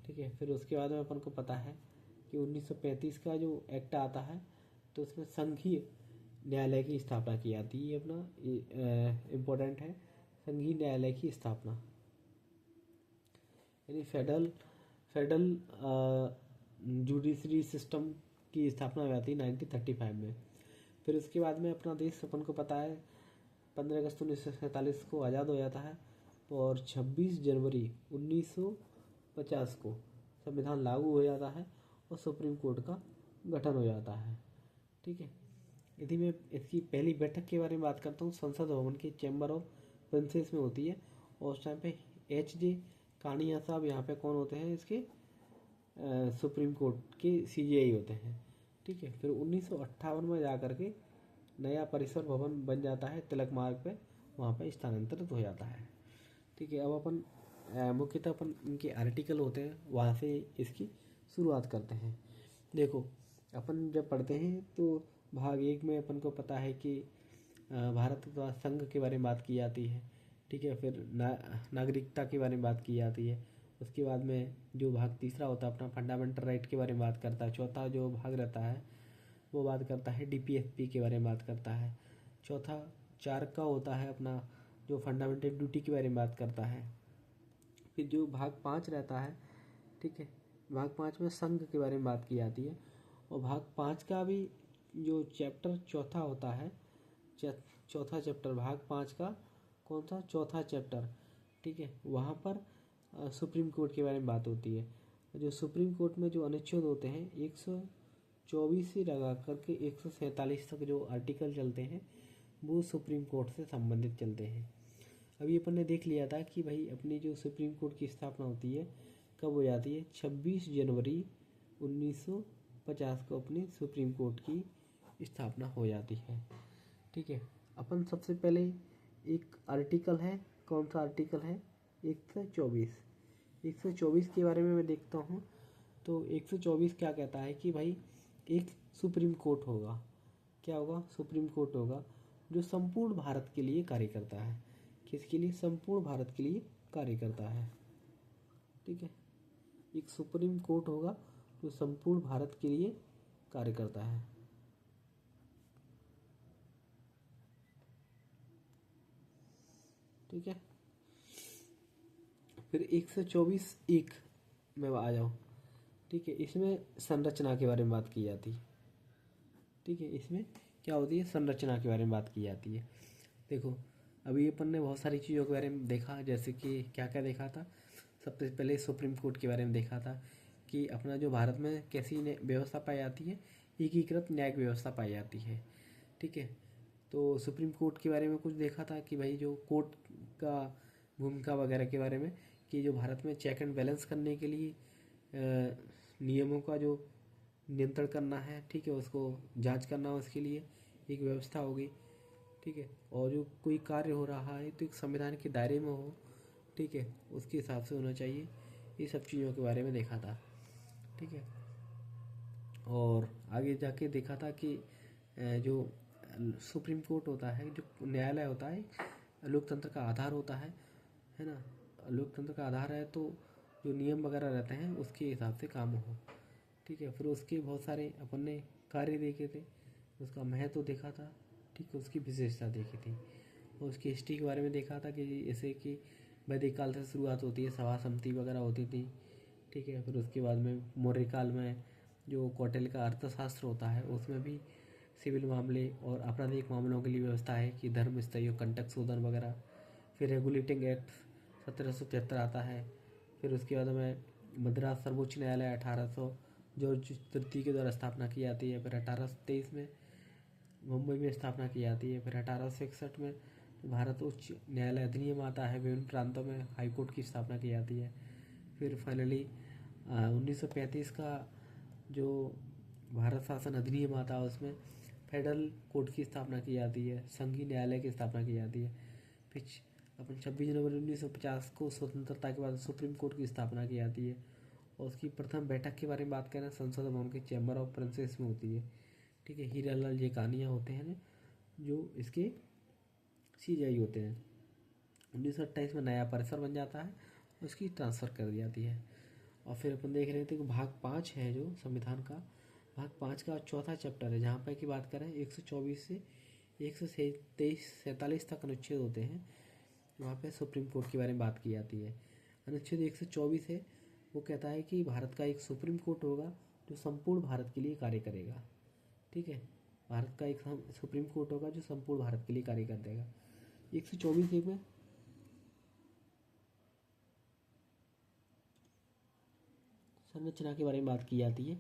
ठीक है, फिर उसके बाद में अपन को पता है कि 1935 का जो एक्ट आता है, तो उसमें संघीय न्यायालय की स्थापना की जाती है। ये अपना इम्पोर्टेंट है, संघीय न्यायालय की स्थापना, यानी फेडरल फेडरल जुडिशरी सिस्टम की स्थापना हो जाती है 1935 में। फिर उसके बाद में अपना देश अपन को पता है 15 अगस्त 1947 को आज़ाद हो जाता है, और 26 जनवरी 1950 को संविधान लागू हो जाता है और सुप्रीम कोर्ट का गठन हो जाता है। ठीक है, यदि मैं इसकी पहली बैठक के बारे में बात करता हूँ, संसद भवन की चैम्बर ऑफ प्रिंसेस में होती है, और उस टाइम पे H.J. कानिया साहब यहाँ पे कौन होते हैं, इसके सुप्रीम कोर्ट के CJI होते हैं। ठीक है, फिर 1958 में जा कर के नया परिसर भवन बन जाता है तिलक मार्ग पे, वहाँ पे स्थानांतरित हो जाता है। ठीक है, अब अपन मुख्यतः अपन इनके आर्टिकल होते हैं, वहाँ से इसकी शुरुआत करते हैं। देखो, अपन जब पढ़ते हैं तो भाग 1 में अपन को पता है कि भारत का संघ के बारे में बात की जाती है। ठीक है, फिर नागरिकता के बारे में बात की जाती है। उसके बाद में जो भाग तीसरा होता है अपना फंडामेंटल राइट के बारे में बात करता है। चौथा जो भाग रहता है वो बात करता है DPSP के बारे में बात करता है। चौथा 4 का होता है अपना जो फंडामेंटल ड्यूटी के बारे में बात करता है। फिर जो भाग 5 रहता है, ठीक है, भाग 5 में संघ के बारे में बात की जाती है, और भाग 5 का भी जो चैप्टर चौथा होता है, चौथा चैप्टर भाग 5 का कौन सा, चौथा चैप्टर। ठीक है, वहाँ पर सुप्रीम कोर्ट के बारे में बात होती है। जो सुप्रीम कोर्ट में जो अनुच्छेद होते हैं 124 से लगा करके 147 तक जो आर्टिकल चलते हैं, वो सुप्रीम कोर्ट से संबंधित चलते हैं। अभी अपन ने देख लिया था कि भाई अपनी जो सुप्रीम कोर्ट की स्थापना होती है कब हो जाती है, 26 जनवरी 1950 को अपनी सुप्रीम कोर्ट की स्थापना हो जाती है। ठीक है, अपन सबसे पहले एक आर्टिकल है, कौन सा आर्टिकल है, 124। 124 के बारे में मैं देखता हूँ, तो 124 क्या कहता है कि भाई एक सुप्रीम कोर्ट होगा। क्या होगा, सुप्रीम कोर्ट होगा जो संपूर्ण भारत के लिए कार्य करता है। किसके लिए, संपूर्ण भारत के लिए कार्य करता है। ठीक है, एक सुप्रीम कोर्ट होगा जो संपूर्ण भारत के लिए कार्य करता है। ठीक है, फिर 124(1) में आ जाओ। ठीक है, इसमें संरचना के बारे में बात की जाती है। ठीक है, इसमें क्या होती है, संरचना के बारे में बात की जाती है। देखो, अभी अपन ने बहुत सारी चीज़ों के बारे में देखा, जैसे कि क्या क्या देखा था। सबसे पहले सुप्रीम कोर्ट के बारे में देखा था कि अपना जो भारत में कैसी व्यवस्था पाई जाती है, एकीकृत न्यायिक व्यवस्था पाई जाती है। ठीक है, तो सुप्रीम कोर्ट के बारे में कुछ देखा था कि भाई जो कोर्ट का भूमिका वगैरह के बारे में, कि जो भारत में चेक एंड बैलेंस करने के लिए नियमों का जो नियंत्रण करना है, ठीक है, उसको जांच करना, उसके लिए एक व्यवस्था होगी। ठीक है, और जो कोई कार्य हो रहा है तो एक संविधान के दायरे में हो, ठीक है, उसके हिसाब से होना चाहिए। ये सब चीज़ों के बारे में देखा था। ठीक है, और आगे जाके देखा था कि जो सुप्रीम कोर्ट होता है, जो न्यायालय होता है, लोकतंत्र का आधार होता है ना। लोकतंत्र का आधार है तो जो नियम वगैरह रहते हैं उसके हिसाब से काम हो। ठीक है, फिर उसके बहुत सारे अपन ने कार्य देखे थे, उसका महत्व देखा था। ठीक है, उसकी विशेषता देखी थी, और उसकी हिस्ट्री के बारे में देखा था कि जैसे कि वैदिक काल से शुरुआत होती है, सभा समिति वगैरह होती थी। ठीक है, फिर उसके बाद में मौर्य काल में जो कौटिल्य का अर्थशास्त्र होता है, उसमें भी सिविल मामले और आपराधिक मामलों के लिए व्यवस्था है कि धर्म स्तरीय कंटक शोधन वगैरह। फिर रेगुलेटिंग एक्ट 1773 आता है। फिर उसके बाद में मद्रास सर्वोच्च न्यायालय 1800 जॉर्ज तृतीय के द्वारा स्थापना की जाती है। फिर 1823 में मुंबई में स्थापना की जाती है। फिर 1861 में भारत उच्च न्यायालय अधिनियम आता है, विभिन्न प्रांतों में हाई कोर्ट की स्थापना की जाती है। फिर फाइनली 1935 का जो भारत शासन अधिनियम आता है उसमें फेडरल कोर्ट की स्थापना की जाती है, संघीय न्यायालय की स्थापना की जाती है। फिर अपन 26 जनवरी 1950 को स्वतंत्रता के बाद सुप्रीम कोर्ट की स्थापना की जाती है। और उसकी प्रथम बैठक के बारे में बात करें, संसद भवन के चैम्बर ऑफ प्रिंसेस में होती है। ठीक है, हीरा लाल ये कहानियाँ होते हैं ना जो इसके CJI होते हैं। 1928 में नया परिसर बन जाता है, उसकी ट्रांसफ़र कर दी जाती है। और फिर अपन देख रहे थे कि भाग 5 है जो संविधान का, भाग 5 का चौथा चैप्टर है, जहाँ पर की बात करें 124 से 147 तक अनुच्छेद होते हैं। वहाँ पे सुप्रीम कोर्ट के बारे में बात की जाती है। अनुच्छेद 124 है, वो कहता है कि भारत का एक सुप्रीम कोर्ट होगा जो संपूर्ण भारत के लिए कार्य करेगा। ठीक है, भारत का एक सुप्रीम कोर्ट होगा जो संपूर्ण भारत के लिए कार्य कर देगा। 124 में संरचना के बारे में बात की जाती है।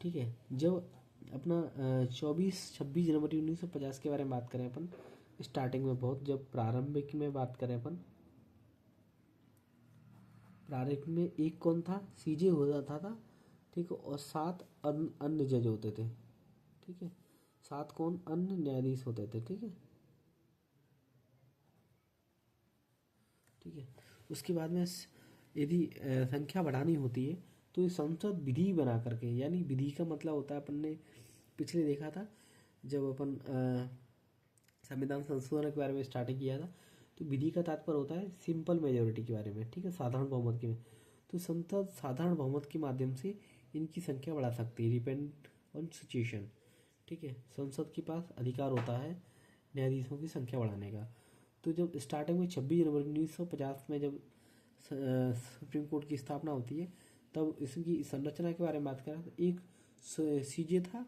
ठीक है, जब अपना 26 जनवरी 1950 के बारे में बात करें अपन, स्टार्टिंग में बहुत, जब प्रारंभिक में बात करें अपन, प्रारंभिक में एक कौन था, CJ हो जाता था। ठीक है, और 7 अन्य जज होते थे। ठीक है, 7 कौन, अन्य न्यायाधीश होते थे। ठीक है, ठीक है। उसके बाद में यदि संख्या बढ़ानी होती है तो ये संसद विधि बना करके, यानी विधि का मतलब होता है, अपन ने पिछले देखा था जब अपन संविधान संशोधन के बारे में स्टार्टिंग किया था, तो विधि का तात्पर्य होता है सिंपल मेजोरिटी के बारे में। ठीक है, साधारण बहुमत के में, तो संसद साधारण बहुमत के माध्यम से इनकी संख्या बढ़ा सकती है, डिपेंड ऑन सिचुएशन। ठीक है, संसद के पास अधिकार होता है न्यायाधीशों की संख्या बढ़ाने का। तो जब स्टार्टिंग में 26 जनवरी 1950 में जब सुप्रीम कोर्ट की स्थापना होती है, तब इसकी संरचना के बारे में बात करें तो एक CJ था,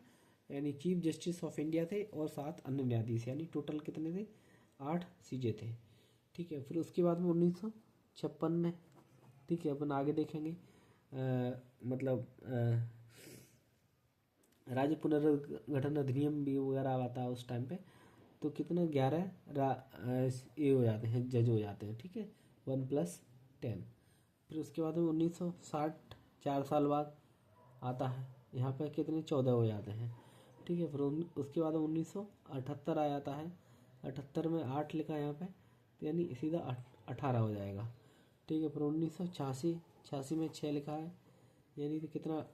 यानी चीफ जस्टिस ऑफ इंडिया थे, और 7 अन्य न्यायाधीश, यानी टोटल कितने थे, 8 CJ थे। ठीक है, फिर उसके बाद में 1956 में, ठीक है, अपन आगे देखेंगे मतलब राज्य पुनर्गठन अधिनियम भी वगैरह आता है उस टाइम पे। तो कितने 11 ये हो जाते हैं, जज हो जाते हैं। ठीक है, 1+10। फिर उसके बाद में 1960, 4 साल बाद आता है, यहाँ पे कितने 14 हो जाते हैं। ठीक है, फिर उसके बाद 1978 आ जाता है, 78 में 8 लिखा है यहाँ पे, तो यानी सीधा 18 हो जाएगा। ठीक है, फिर 1986 में 6 लिखा है, यानी तो कितना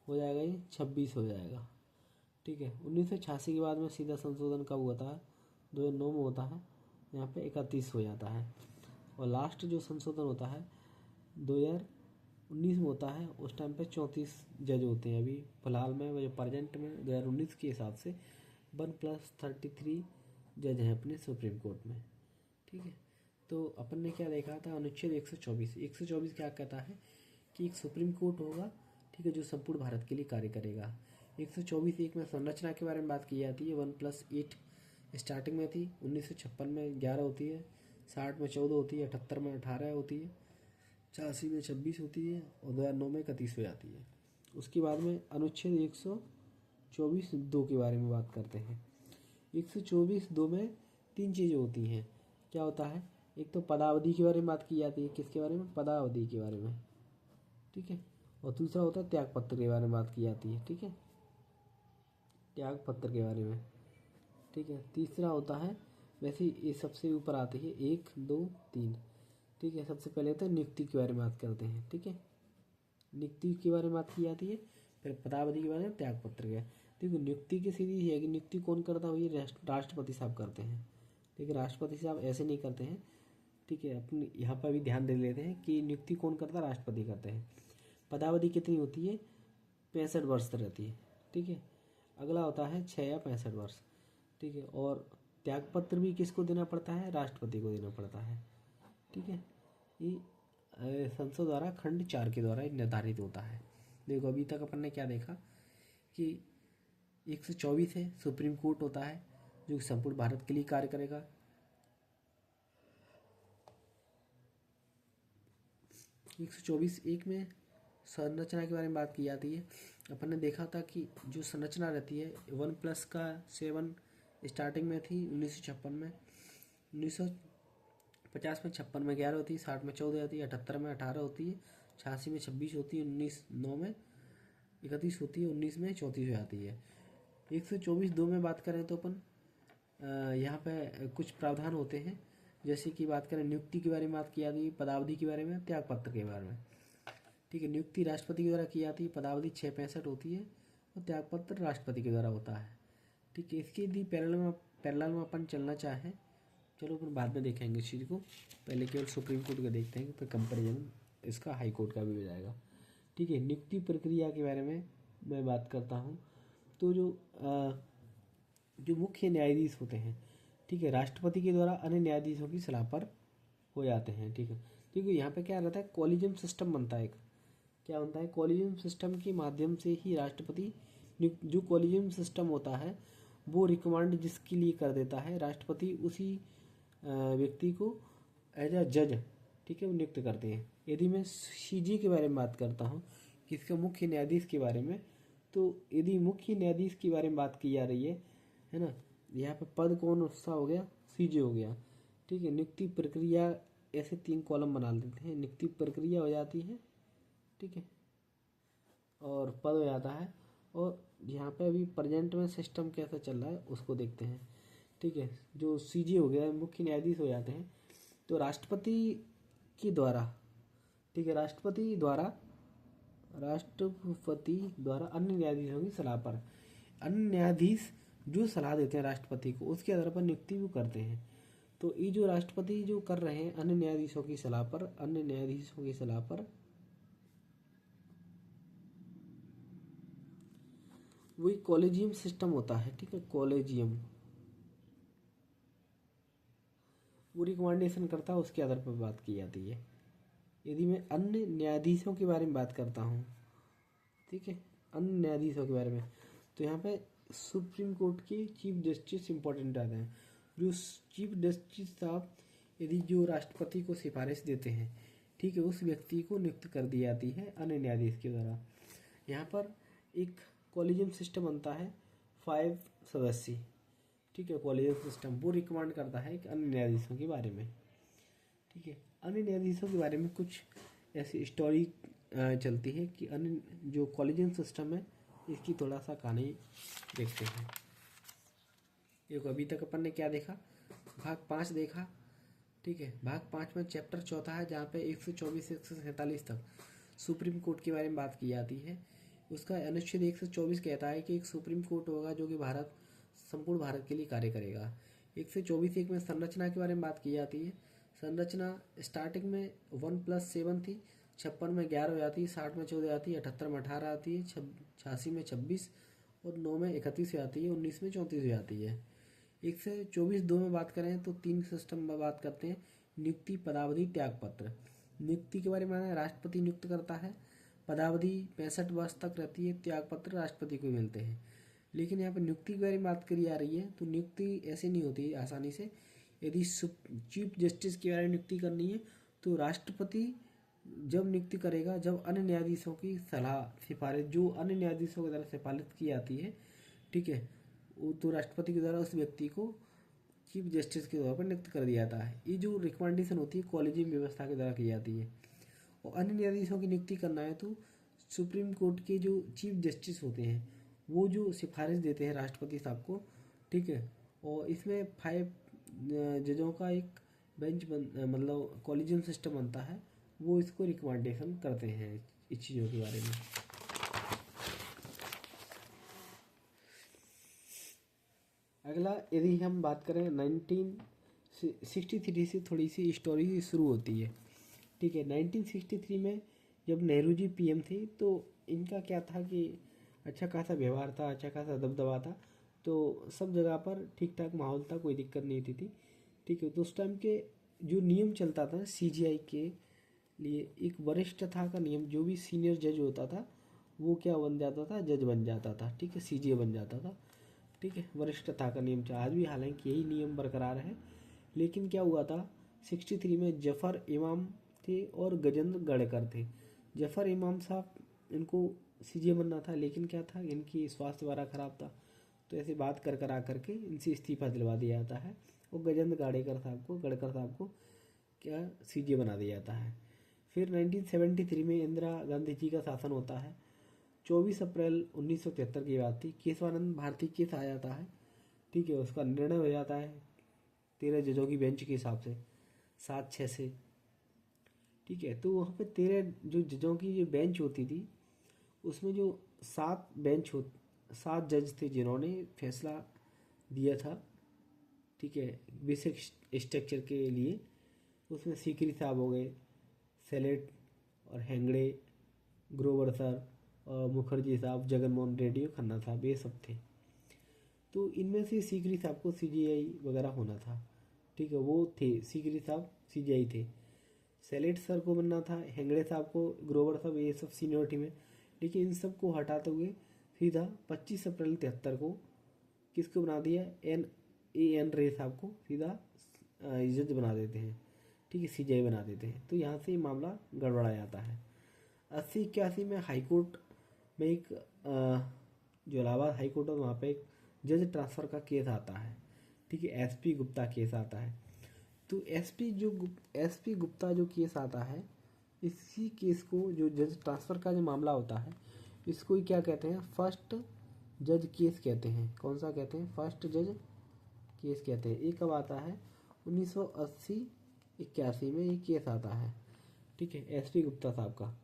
हो जाएगा, ये 26 हो जाएगा। ठीक है, 1986 के बाद में सीधा संशोधन कब होता है, 2009 में होता है, यहाँ पे 31 हो जाता है। और लास्ट जो संशोधन होता है 2019 में होता है, उस टाइम पे 34 जज होते हैं। अभी फिलहाल में जो प्रेजेंट में 2019 के हिसाब से 1+33 जज हैं अपने सुप्रीम कोर्ट में। ठीक है, तो अपन ने क्या देखा था, अनुच्छेद 124 क्या कहता है कि एक सुप्रीम कोर्ट होगा, ठीक है, जो संपूर्ण भारत के लिए कार्य करेगा। 124(1) में संरचना के बारे में बात की जाती है। 1+8 स्टार्टिंग में थी, 1956 में 11 होती है, 60 में 14 होती है, 78 में 18 होती है, 86 में 26 होती है, और 2009 में 31 हो जाती है। उसके बाद में अनुच्छेद 124(2) के बारे में बात करते हैं। 124(2) में 3 चीज़ें होती हैं। क्या होता है, एक तो पदावधि के बारे में बात की जाती है, किसके बारे में, पदावधि के बारे में। ठीक है, और दूसरा होता है त्याग पत्र के बारे में बात की जाती है। ठीक है, त्याग पत्र के बारे में। ठीक है, तीसरा होता है, वैसे ये सबसे ऊपर आती है 1, 2, 3। ठीक है, सबसे पहले तो नियुक्ति के बारे में बात करते हैं। ठीक है, नियुक्ति के बारे में बात की जाती है, फिर पदावधि के बारे में, त्याग पत्र के। देखो, नियुक्ति की सीधी है कि नियुक्ति कौन करता है, ये राष्ट्रपति साहब करते हैं। ठीक है, राष्ट्रपति साहब ऐसे नहीं करते हैं। ठीक है, अपने यहाँ पर भी ध्यान दे लेते हैं कि नियुक्ति कौन करता है, राष्ट्रपति करते हैं। पदावधि कितनी होती है, 65 वर्ष तक रहती है। ठीक है, अगला होता है 6 या 65 वर्ष। ठीक है, और त्यागपत्र भी किसको देना पड़ता है, राष्ट्रपति को देना पड़ता है। ठीक है, ये संसद द्वारा खंड 4 के द्वारा निर्धारित होता है। देखो, अभी तक अपन ने क्या देखा कि 124 है, सुप्रीम कोर्ट होता है जो संपूर्ण भारत के लिए कार्य करेगा। 124(1) में संरचना के बारे में बात की जाती है। अपन ने देखा था कि जो संरचना रहती है 1+ का 7 स्टार्टिंग में थी 1956 में, 1950 में 56 में 11 होती है, 60 में 14 होती है, 78 में 18 होती है, 86 में 26 होती है, 9 में 31 होती है, 19 में 34 हो जाती है। 124(2) में बात करें तो अपन यहाँ पे कुछ प्रावधान होते हैं, जैसे कि बात करें नियुक्ति के बारे में बात की जाती है, पदावधि के बारे में, त्यागपत्र के बारे में। ठीक है, नियुक्ति राष्ट्रपति के द्वारा की जाती है, पदावधि 665 होती है और त्यागपत्र राष्ट्रपति के द्वारा होता है। ठीक है, इसकी यदि पैरेलल में अपन चलना चाहें, चलो अपन बाद में देखेंगे इस चीज़ को, पहले केवल सुप्रीम कोर्ट का देखते हैं, फिर कंपेरिजन इसका हाई कोर्ट का भी हो जाएगा। ठीक है, नियुक्ति प्रक्रिया के बारे में मैं बात करता हूँ। तो जो मुख्य न्यायाधीश होते हैं, ठीक है, राष्ट्रपति के द्वारा अन्य न्यायाधीशों की सलाह पर हो जाते हैं। ठीक है, क्योंकि यहाँ पे क्या रहता है, कॉलेजियम सिस्टम बनता है। क्या बनता है, कॉलेजियम सिस्टम के माध्यम से ही राष्ट्रपति, जो कॉलेजियम सिस्टम होता है वो रिकमेंड जिसके लिए कर देता है, राष्ट्रपति उसी व्यक्ति को एज अ जज, ठीक है, वो नियुक्त करते हैं। यदि मैं सीजे के बारे में बात करता हूँ, किसका, मुख्य न्यायाधीश के बारे में, तो यदि मुख्य न्यायाधीश के बारे में बात की जा रही है ना, यहाँ पे पद कौन सा हो गया, सीजे हो गया। ठीक है, नियुक्ति प्रक्रिया, ऐसे 3 कॉलम बना लेते हैं, नियुक्ति प्रक्रिया हो जाती है, ठीक है, और पद हो जाता है। और यहाँ पे अभी प्रेजेंट में सिस्टम कैसा चल रहा है उसको देखते हैं। ठीक है, जो सीजे हो गया, मुख्य न्यायाधीश हो जाते हैं, तो राष्ट्रपति के द्वारा, ठीक है, राष्ट्रपति द्वारा अन्य न्यायाधीशों की सलाह पर, अन्य न्यायाधीश जो सलाह देते हैं राष्ट्रपति को, उसके आधार पर नियुक्ति भी करते हैं। तो ये जो राष्ट्रपति जो कर रहे हैं अन्य न्यायाधीशों की सलाह पर, वही कॉलेजियम सिस्टम होता है। ठीक है, कॉलेजियम वो रिकमेंडेशन करता है, उसके आधार पर बात की जाती है। यदि मैं अन्य न्यायाधीशों के बारे में बात करता हूँ, ठीक है, अन्य न्यायाधीशों के बारे में, तो यहाँ पे सुप्रीम कोर्ट के चीफ जस्टिस इंपॉर्टेंट आते हैं। जो चीफ जस्टिस साहब यदि जो राष्ट्रपति को सिफारिश देते हैं, ठीक है, उस व्यक्ति को नियुक्त कर दी जाती है अन्य न्यायाधीश के द्वारा। यहाँ पर एक कॉलेजियम सिस्टम बनता है 5 सदस्य, ठीक है, कॉलेजियम सिस्टम वो रिकमेंड करता है कि अन्य न्यायाधीशों के बारे में। ठीक है, अन्य न्यायाधीशों के बारे में कुछ ऐसी स्टोरी चलती है कि अन्य जो कॉलेजियम सिस्टम है इसकी थोड़ा सा कहानी देखते हैं। देखो, अभी तक अपन ने क्या देखा, भाग 5 देखा। ठीक है, भाग 5 में चैप्टर 4 है, जहाँ पे 124 से 147 तक सुप्रीम कोर्ट के बारे में बात की जाती है। उसका अनुच्छेद 124 कहता है कि एक सुप्रीम कोर्ट होगा जो कि संपूर्ण भारत के लिए कार्य करेगा। 124(1) में संरचना के बारे में बात की जाती है। संरचना स्टार्टिंग में 1+7 थी, 56 में 11 हो जाती है, 60 में 14 हो जाती है, 78 में 18 आती है, 86 में 26 और 9 में 31 हो जाती है, 19 में 34 हो जाती है। 124(2) में बात करें तो 3 सिस्टम में बात करते हैं, नियुक्ति, पदावधि, त्यागपत्र। नियुक्ति के बारे में राष्ट्रपति नियुक्त करता है, पदावधि 65 वर्ष तक रहती है, त्यागपत्र राष्ट्रपति को मिलते हैं। लेकिन यहाँ पर नियुक्ति के बारे में बात करी जा रही है, तो नियुक्ति ऐसे नहीं होती आसानी से। यदि चीफ जस्टिस की बारे में नियुक्ति करनी है तो राष्ट्रपति जब नियुक्ति करेगा, जब अन्य न्यायाधीशों की सलाह, सिफारिश, जो अन्य न्यायाधीशों के द्वारा सिफारिश की जाती है, ठीक है, वो तो राष्ट्रपति के द्वारा उस व्यक्ति को चीफ जस्टिस के तौर पर नियुक्त कर दिया जाता है। ये जो रिकमेंडेशन होती है कॉलेजियम व्यवस्था के द्वारा की जाती है। और अन्य न्यायाधीशों की नियुक्ति करना है तो सुप्रीम कोर्ट के जो चीफ जस्टिस होते हैं वो जो सिफारिश देते हैं राष्ट्रपति साहब को, ठीक है, और इसमें 5 जजों का एक बेंच मतलब कॉलेजियम सिस्टम बनता है, वो इसको रिकमेंडेशन करते हैं इस चीज़ों के बारे में। अगला, यदि हम बात करें 1963 से थोड़ी सी स्टोरी शुरू होती है। ठीक है, 1963 में जब नेहरू जी पीएम थे तो इनका क्या था कि अच्छा खासा व्यवहार था, अच्छा खासा दबदबा था, तो सब जगह पर ठीक ठाक माहौल था, कोई दिक्कत नहीं थी। ठीक है, तो उस टाइम के जो नियम चलता था सीजीआई के लिए, एक वरिष्ठता का नियम, जो भी सीनियर जज होता था वो क्या बन जाता था, जज बन जाता था। ठीक है, सीजीए बन जाता था। ठीक है, वरिष्ठता का नियम था, आज भी हालांकि यही नियम बरकरार है। लेकिन क्या हुआ था, 63 में जफर इमाम थे और गजेंद्र गढ़कर थे, जफ़र इमाम साहब, इनको सीजे बनना था, लेकिन क्या था, इनकी स्वास्थ्य बड़ा खराब था, तो ऐसे बात कर कर आकर के इनसे इस्तीफा दिलवा दिया जाता है और गजेंद्र गढ़कर साहब को क्या सीजे बना दिया जाता है। फिर 1973 में इंदिरा गांधी जी का शासन होता है। 24 अप्रैल 1973 की बात थी। केशवानंद भारती केस आ जाता है, ठीक है, उसका निर्णय हो जाता है 13 जजों की बेंच के हिसाब से 7-6 से, ठीक है। तो वहाँ पे 13 जो जजों की जो बेंच होती थी, उसमें जो 7 जज थे जिन्होंने फैसला दिया था, ठीक है, बेसिक स्ट्रक्चर के लिए। उसमें सीकरी साहब हो गए, सेलेट और हेंगड़े, ग्रोवर सर और मुखर्जी साहब, जगनमोहन रेड्डी और खन्ना साहब, ये सब थे। तो इनमें से सीकरी साहब को सीजीआई वगैरह होना था, ठीक है, वो थे, सीकरी साहब सीजीआई थे। सेलेट सर को बनना था, हेंगड़े साहब को, ग्रोवर साहब, ये सब सीनियरिटी में। लेकिन इन सब को हटाते हुए सीधा 25 अप्रैल 73 को किसको बना दिया, एन रे साहब को सीधा जज बना देते हैं, ठीक है, सीजीआई बना देते हैं। तो यहाँ से ये मामला गड़बड़ा जाता है। 80-81 में हाईकोर्ट में एक जो इलाहाबाद हाईकोर्ट है, वहाँ पे एक जज ट्रांसफ़र का केस आता है, ठीक है, एसपी गुप्ता केस आता है। तो एसपी गुप्ता जो केस आता है, इसी केस को, जो जज ट्रांसफ़र का जो मामला होता है, इसको ही क्या कहते हैं, फर्स्ट जज केस कहते हैं। कौन सा कहते हैं, फर्स्ट जज केस कहते हैं। ये कब आता है, 1980-81 में ये केस आता है, ठीक है, एसपी गुप्ता साहब का,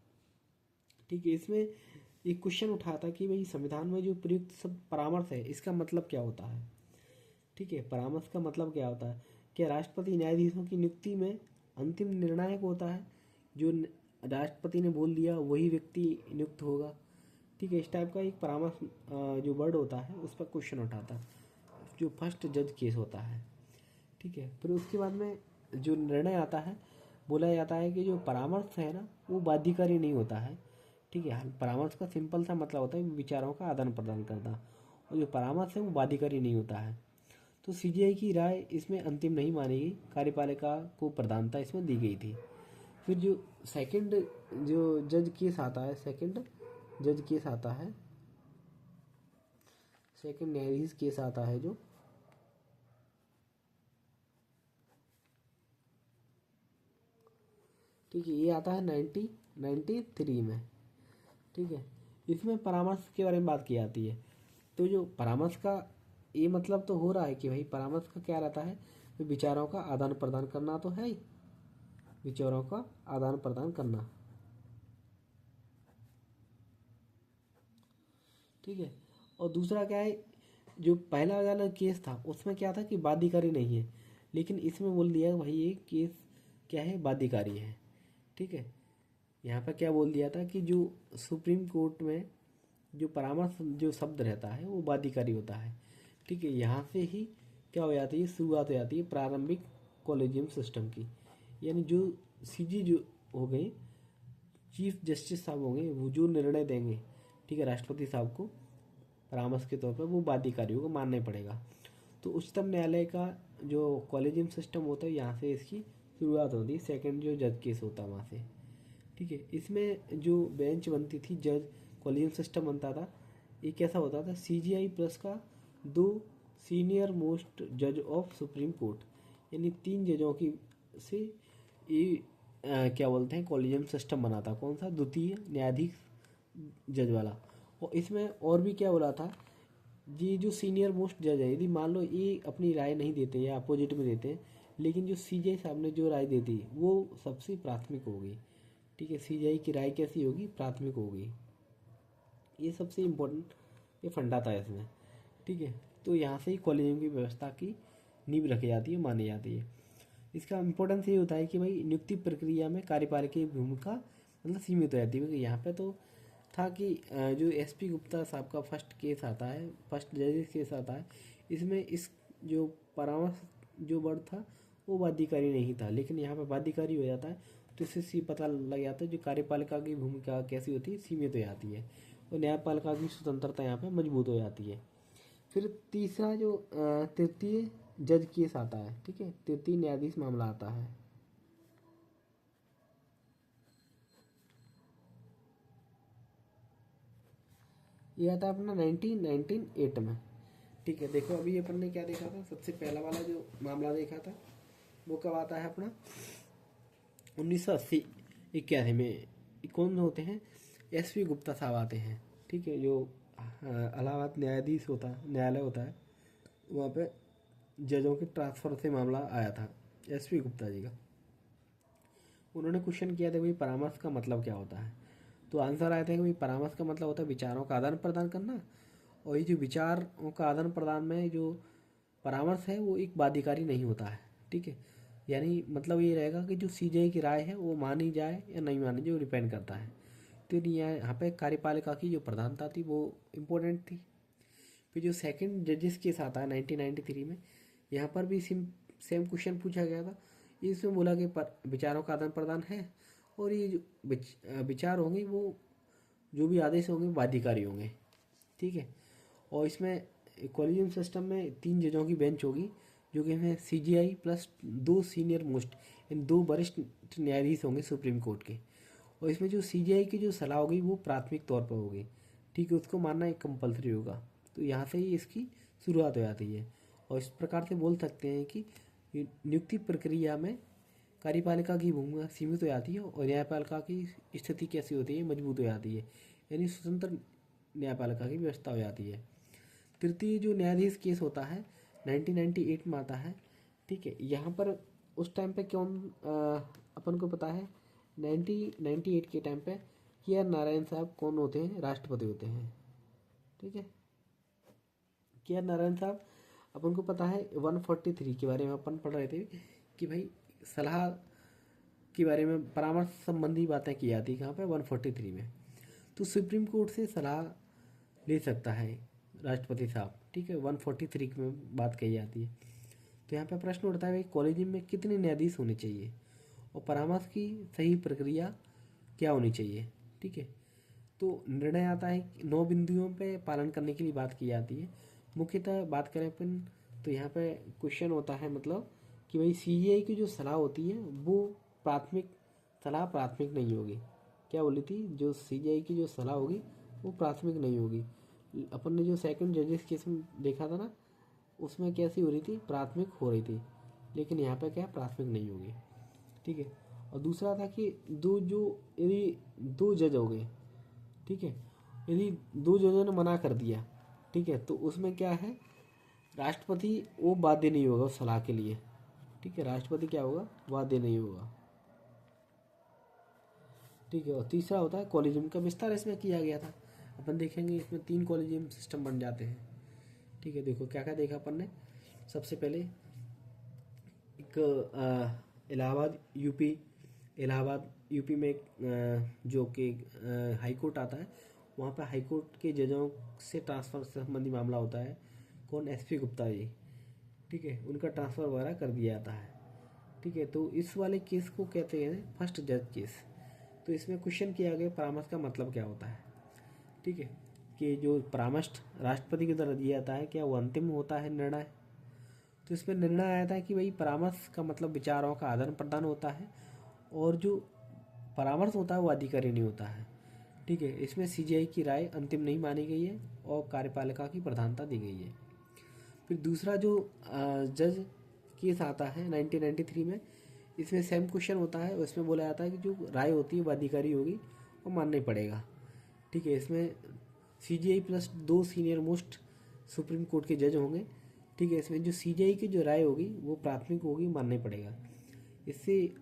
ठीक है। इसमें एक क्वेश्चन उठा था कि भाई संविधान में जो प्रयुक्त सब परामर्श है, इसका मतलब क्या होता है, ठीक है, परामर्श का मतलब क्या होता है। क्या राष्ट्रपति न्यायाधीशों की नियुक्ति में अंतिम निर्णायक होता है, जो राष्ट्रपति ने बोल दिया वही व्यक्ति नियुक्त होगा, ठीक है, इस टाइप का एक परामर्श जो वर्ड होता है उस पर क्वेश्चन उठाता है, जो फर्स्ट जज केस होता है, ठीक है। फिर उसके बाद में जो निर्णय आता है, बोला जाता है कि जो परामर्श है ना, वो बाध्यकारी नहीं होता है, ठीक है। परामर्श का सिंपल सा मतलब होता है विचारों का आदान प्रदान करना, और जो परामर्श है वो बाध्यकारी नहीं होता है। तो सीजीआई की राय इसमें अंतिम नहीं मानी गई, कार्यपालिका को प्रधानता इसमें दी गई थी। फिर जो सेकंड जो जज केस आता है, सेकंड न्यायाधीश केस आता है जो, ठीक है, ये आता है 1993 में, ठीक है। इसमें परामर्श के बारे में बात की जाती है। तो जो परामर्श का ये मतलब तो हो रहा है कि भाई परामर्श का क्या रहता है, तो विचारों का आदान प्रदान करना तो है ही, विचारों का आदान प्रदान करना, ठीक है। और दूसरा क्या है, जो पहला वाला केस था उसमें क्या था कि बाध्यकारी नहीं है, लेकिन इसमें बोल दिया भाई ये केस क्या है, बाध्यकारी है, ठीक है। यहाँ पर क्या बोल दिया था कि जो सुप्रीम कोर्ट में जो परामर्श जो शब्द रहता है वो बाध्यकारी होता है, ठीक है। यहाँ से ही क्या हो जाती है, शुरुआत हो जाती है प्रारंभिक कॉलेजियम सिस्टम की। यानी जो सीजी जो हो गए, चीफ जस्टिस साहब होंगे, वो जो निर्णय देंगे, ठीक है, राष्ट्रपति साहब को परामर्श के तौर पर, वो बाध्यकारी को मानना ही पड़ेगा। तो उच्चतम न्यायालय का जो कॉलेजियम सिस्टम होता है, यहाँ से इसकी शुरुआत होती है, सेकेंड जो जज केस होता है वहाँ से, ठीक है। इसमें जो बेंच बनती थी, जज कॉलेजियम सिस्टम बनता था, ये कैसा होता था, सीजीआई प्लस का 2 सीनियर मोस्ट जज ऑफ सुप्रीम कोर्ट, यानी 3 जजों की से ये क्या बोलते हैं, कॉलेजियम सिस्टम बना था। कौन सा, द्वितीय न्यायाधीश जज वाला। और इसमें और भी क्या बोला था, ये जो सीनियर मोस्ट जज है, यदि मान लो ये अपनी राय नहीं देते या अपोजिट में देते हैं, लेकिन जो सीजीआई साहब ने जो राय दी थी वो सबसे प्राथमिक होगी, ठीक है। सीजीआई की राय कैसी होगी, प्राथमिक होगी। ये सबसे इम्पोर्टेंट ये फंडा था इसमें, ठीक है। तो यहाँ से ही कॉलेजियम की व्यवस्था की नींव रखी जाती है, मानी जाती है। इसका इम्पोर्टेंस ये होता है कि भाई नियुक्ति प्रक्रिया में कार्यपालिका की भूमिका मतलब सीमित हो जाती है। क्योंकि यहाँ पे तो था कि जो एसपी गुप्ता साहब का फर्स्ट केस आता है, फर्स्ट जजेस केस आता है, इसमें इस जो परामर्श जो वर्ड था वो बाध्यकारी नहीं था, लेकिन यहाँ पे बाध्यकारी हो जाता है। तो इससे पता लग जाता है जो कार्यपालिका की भूमिका कैसी होती है, सीमित हो जाती है, और न्यायपालिका की स्वतंत्रता यहाँ पे मजबूत हो जाती है। फिर तीसरा जो तृतीय जज केस आता है, ठीक है, तृतीय न्यायाधीश मामला आता है। ये आता है अपना 1998 में। ठीक है, देखो अभी अपन ने क्या देखा था, सबसे पहला वाला जो मामला देखा था वो कब आता है अपना 1981 में। कौन होते हैं, एस.वी. गुप्ता साहब आते हैं। ठीक है, जो इलाहाबाद न्यायालय होता है वहाँ पे जजों के ट्रांसफ़र से मामला आया था एस.वी. गुप्ता जी का। उन्होंने क्वेश्चन किया था भाई परामर्श का मतलब क्या होता है। तो आंसर आया था कि भाई परामर्श का मतलब होता है विचारों का आदान प्रदान करना, और ये जो विचारों का आदान प्रदान में जो परामर्श है वो एक बाध्यकारी नहीं होता है। ठीक है, यानी मतलब ये रहेगा कि जो सीजीआई की राय है वो मानी जाए या नहीं मानी जाए, वो डिपेंड करता है। तो यहाँ पे कार्यपालिका की जो प्रधानता थी वो इम्पोर्टेंट थी। फिर जो सेकंड जजेस केस आता है 1993 में, यहाँ पर भी सेम क्वेश्चन पूछा गया था। इसमें बोला कि विचारों का आदान प्रदान है, और ये जो विचार होंगे वो जो भी आदेश होंगे बाध्यकारी होंगे। ठीक है, और इसमें कॉलेजियम सिस्टम में 3 जजों की बेंच होगी, जो कि इसमें CGI plus 2 senior most in 2 वरिष्ठ न्यायाधीश होंगे सुप्रीम कोर्ट के। और इसमें जो सीजीआई की जो सलाह होगी वो प्राथमिक तौर पर होगी। ठीक है, उसको मानना एक कंपलसरी होगा। तो यहाँ से ही इसकी शुरुआत हो जाती है, और इस प्रकार से बोल सकते हैं कि नियुक्ति प्रक्रिया में कार्यपालिका की भूमिका सीमित हो जाती है और न्यायपालिका की स्थिति कैसी होती है, मजबूत हो जाती है, यानी स्वतंत्र न्यायपालिका की व्यवस्था हो जाती है। तृतीय जो न्यायाधीश केस होता है 1998 में आता है। ठीक है, यहाँ पर उस टाइम पे कौन अपन को पता है 1998 के टाइम पे के.आर. नारायण साहब कौन होते हैं, राष्ट्रपति होते हैं। ठीक है, के.आर. नारायण साहब अपन को पता है 143 के बारे में अपन पढ़ रहे थे कि भाई सलाह के बारे में परामर्श संबंधी बातें की जाती है कहाँ पे 143 में। तो सुप्रीम कोर्ट से सलाह ले सकता है राष्ट्रपति साहब। ठीक है, 143 में बात कही जाती है। तो यहाँ पे प्रश्न उठता है भाई कॉलेजियम में कितने न्यायाधीश होने चाहिए और परामर्श की सही प्रक्रिया क्या होनी चाहिए। ठीक है, तो निर्णय आता है 9 बिंदुओं पे पालन करने के लिए बात की जाती है। मुख्यतः बात करें अपन तो यहाँ पे क्वेश्चन होता है मतलब कि भाई सीजीआई की जो सलाह होती है वो प्राथमिक नहीं होगी। क्या बोली थी, जो सीजीआई की जो सलाह होगी वो प्राथमिक नहीं होगी। अपन ने जो सेकंड जजेस केस में देखा था ना, उसमें कैसी हो रही थी, प्राथमिक हो रही थी, लेकिन यहाँ पे क्या प्राथमिक नहीं होगी। ठीक है, और दूसरा था कि यदि 2 जज हो गए, ठीक है, यदि 2 जजों ने मना कर दिया, ठीक है, तो उसमें क्या है, राष्ट्रपति वो बाध्य नहीं होगा उस सलाह के लिए। ठीक है, राष्ट्रपति क्या होगा, बाध्य नहीं होगा। ठीक है, और तीसरा होता है कॉलेजियम का विस्तार इसमें किया गया था। अपन देखेंगे इसमें 3 कॉलेजियम सिस्टम बन जाते हैं। ठीक है, देखो क्या क्या देखा अपन ने। सबसे पहले एक इलाहाबाद यूपी में जो कि हाई कोर्ट आता है, वहाँ पर हाई कोर्ट के जजों से ट्रांसफ़र संबंधी मामला होता है। कौन, एस.पी. गुप्ता जी। ठीक है, उनका ट्रांसफ़र वगैरह कर दिया जाता है। ठीक है, तो इस वाले केस को कहते हैं फर्स्ट जज केस। तो इसमें क्वेश्चन किया गया परामर्श का मतलब क्या होता है। ठीक है, कि जो परामर्श राष्ट्रपति की द्वारा दिया जाता है क्या वो अंतिम होता है निर्णय। तो इसमें निर्णय आया था कि भाई परामर्श का मतलब विचारों का आदान प्रदान होता है, और जो परामर्श होता है वो अधिकारी नहीं होता है। ठीक है, इसमें सीजीआई की राय अंतिम नहीं मानी गई है और कार्यपालिका की प्रधानता दी गई है। फिर दूसरा जो जज केस आता है 1993 में, इसमें सेम क्वेश्चन होता है। उसमें बोला जाता है कि जो राय होती है वो अधिकारी होगी, वो मानना ही पड़ेगा। ठीक है, इसमें CGI plus 2 senior most supreme court के जज होंगे। ठीक है, इसमें जो सीजीआई की जो राय होगी वो प्राथमिक होगी, मानना ही पड़ेगा। इससे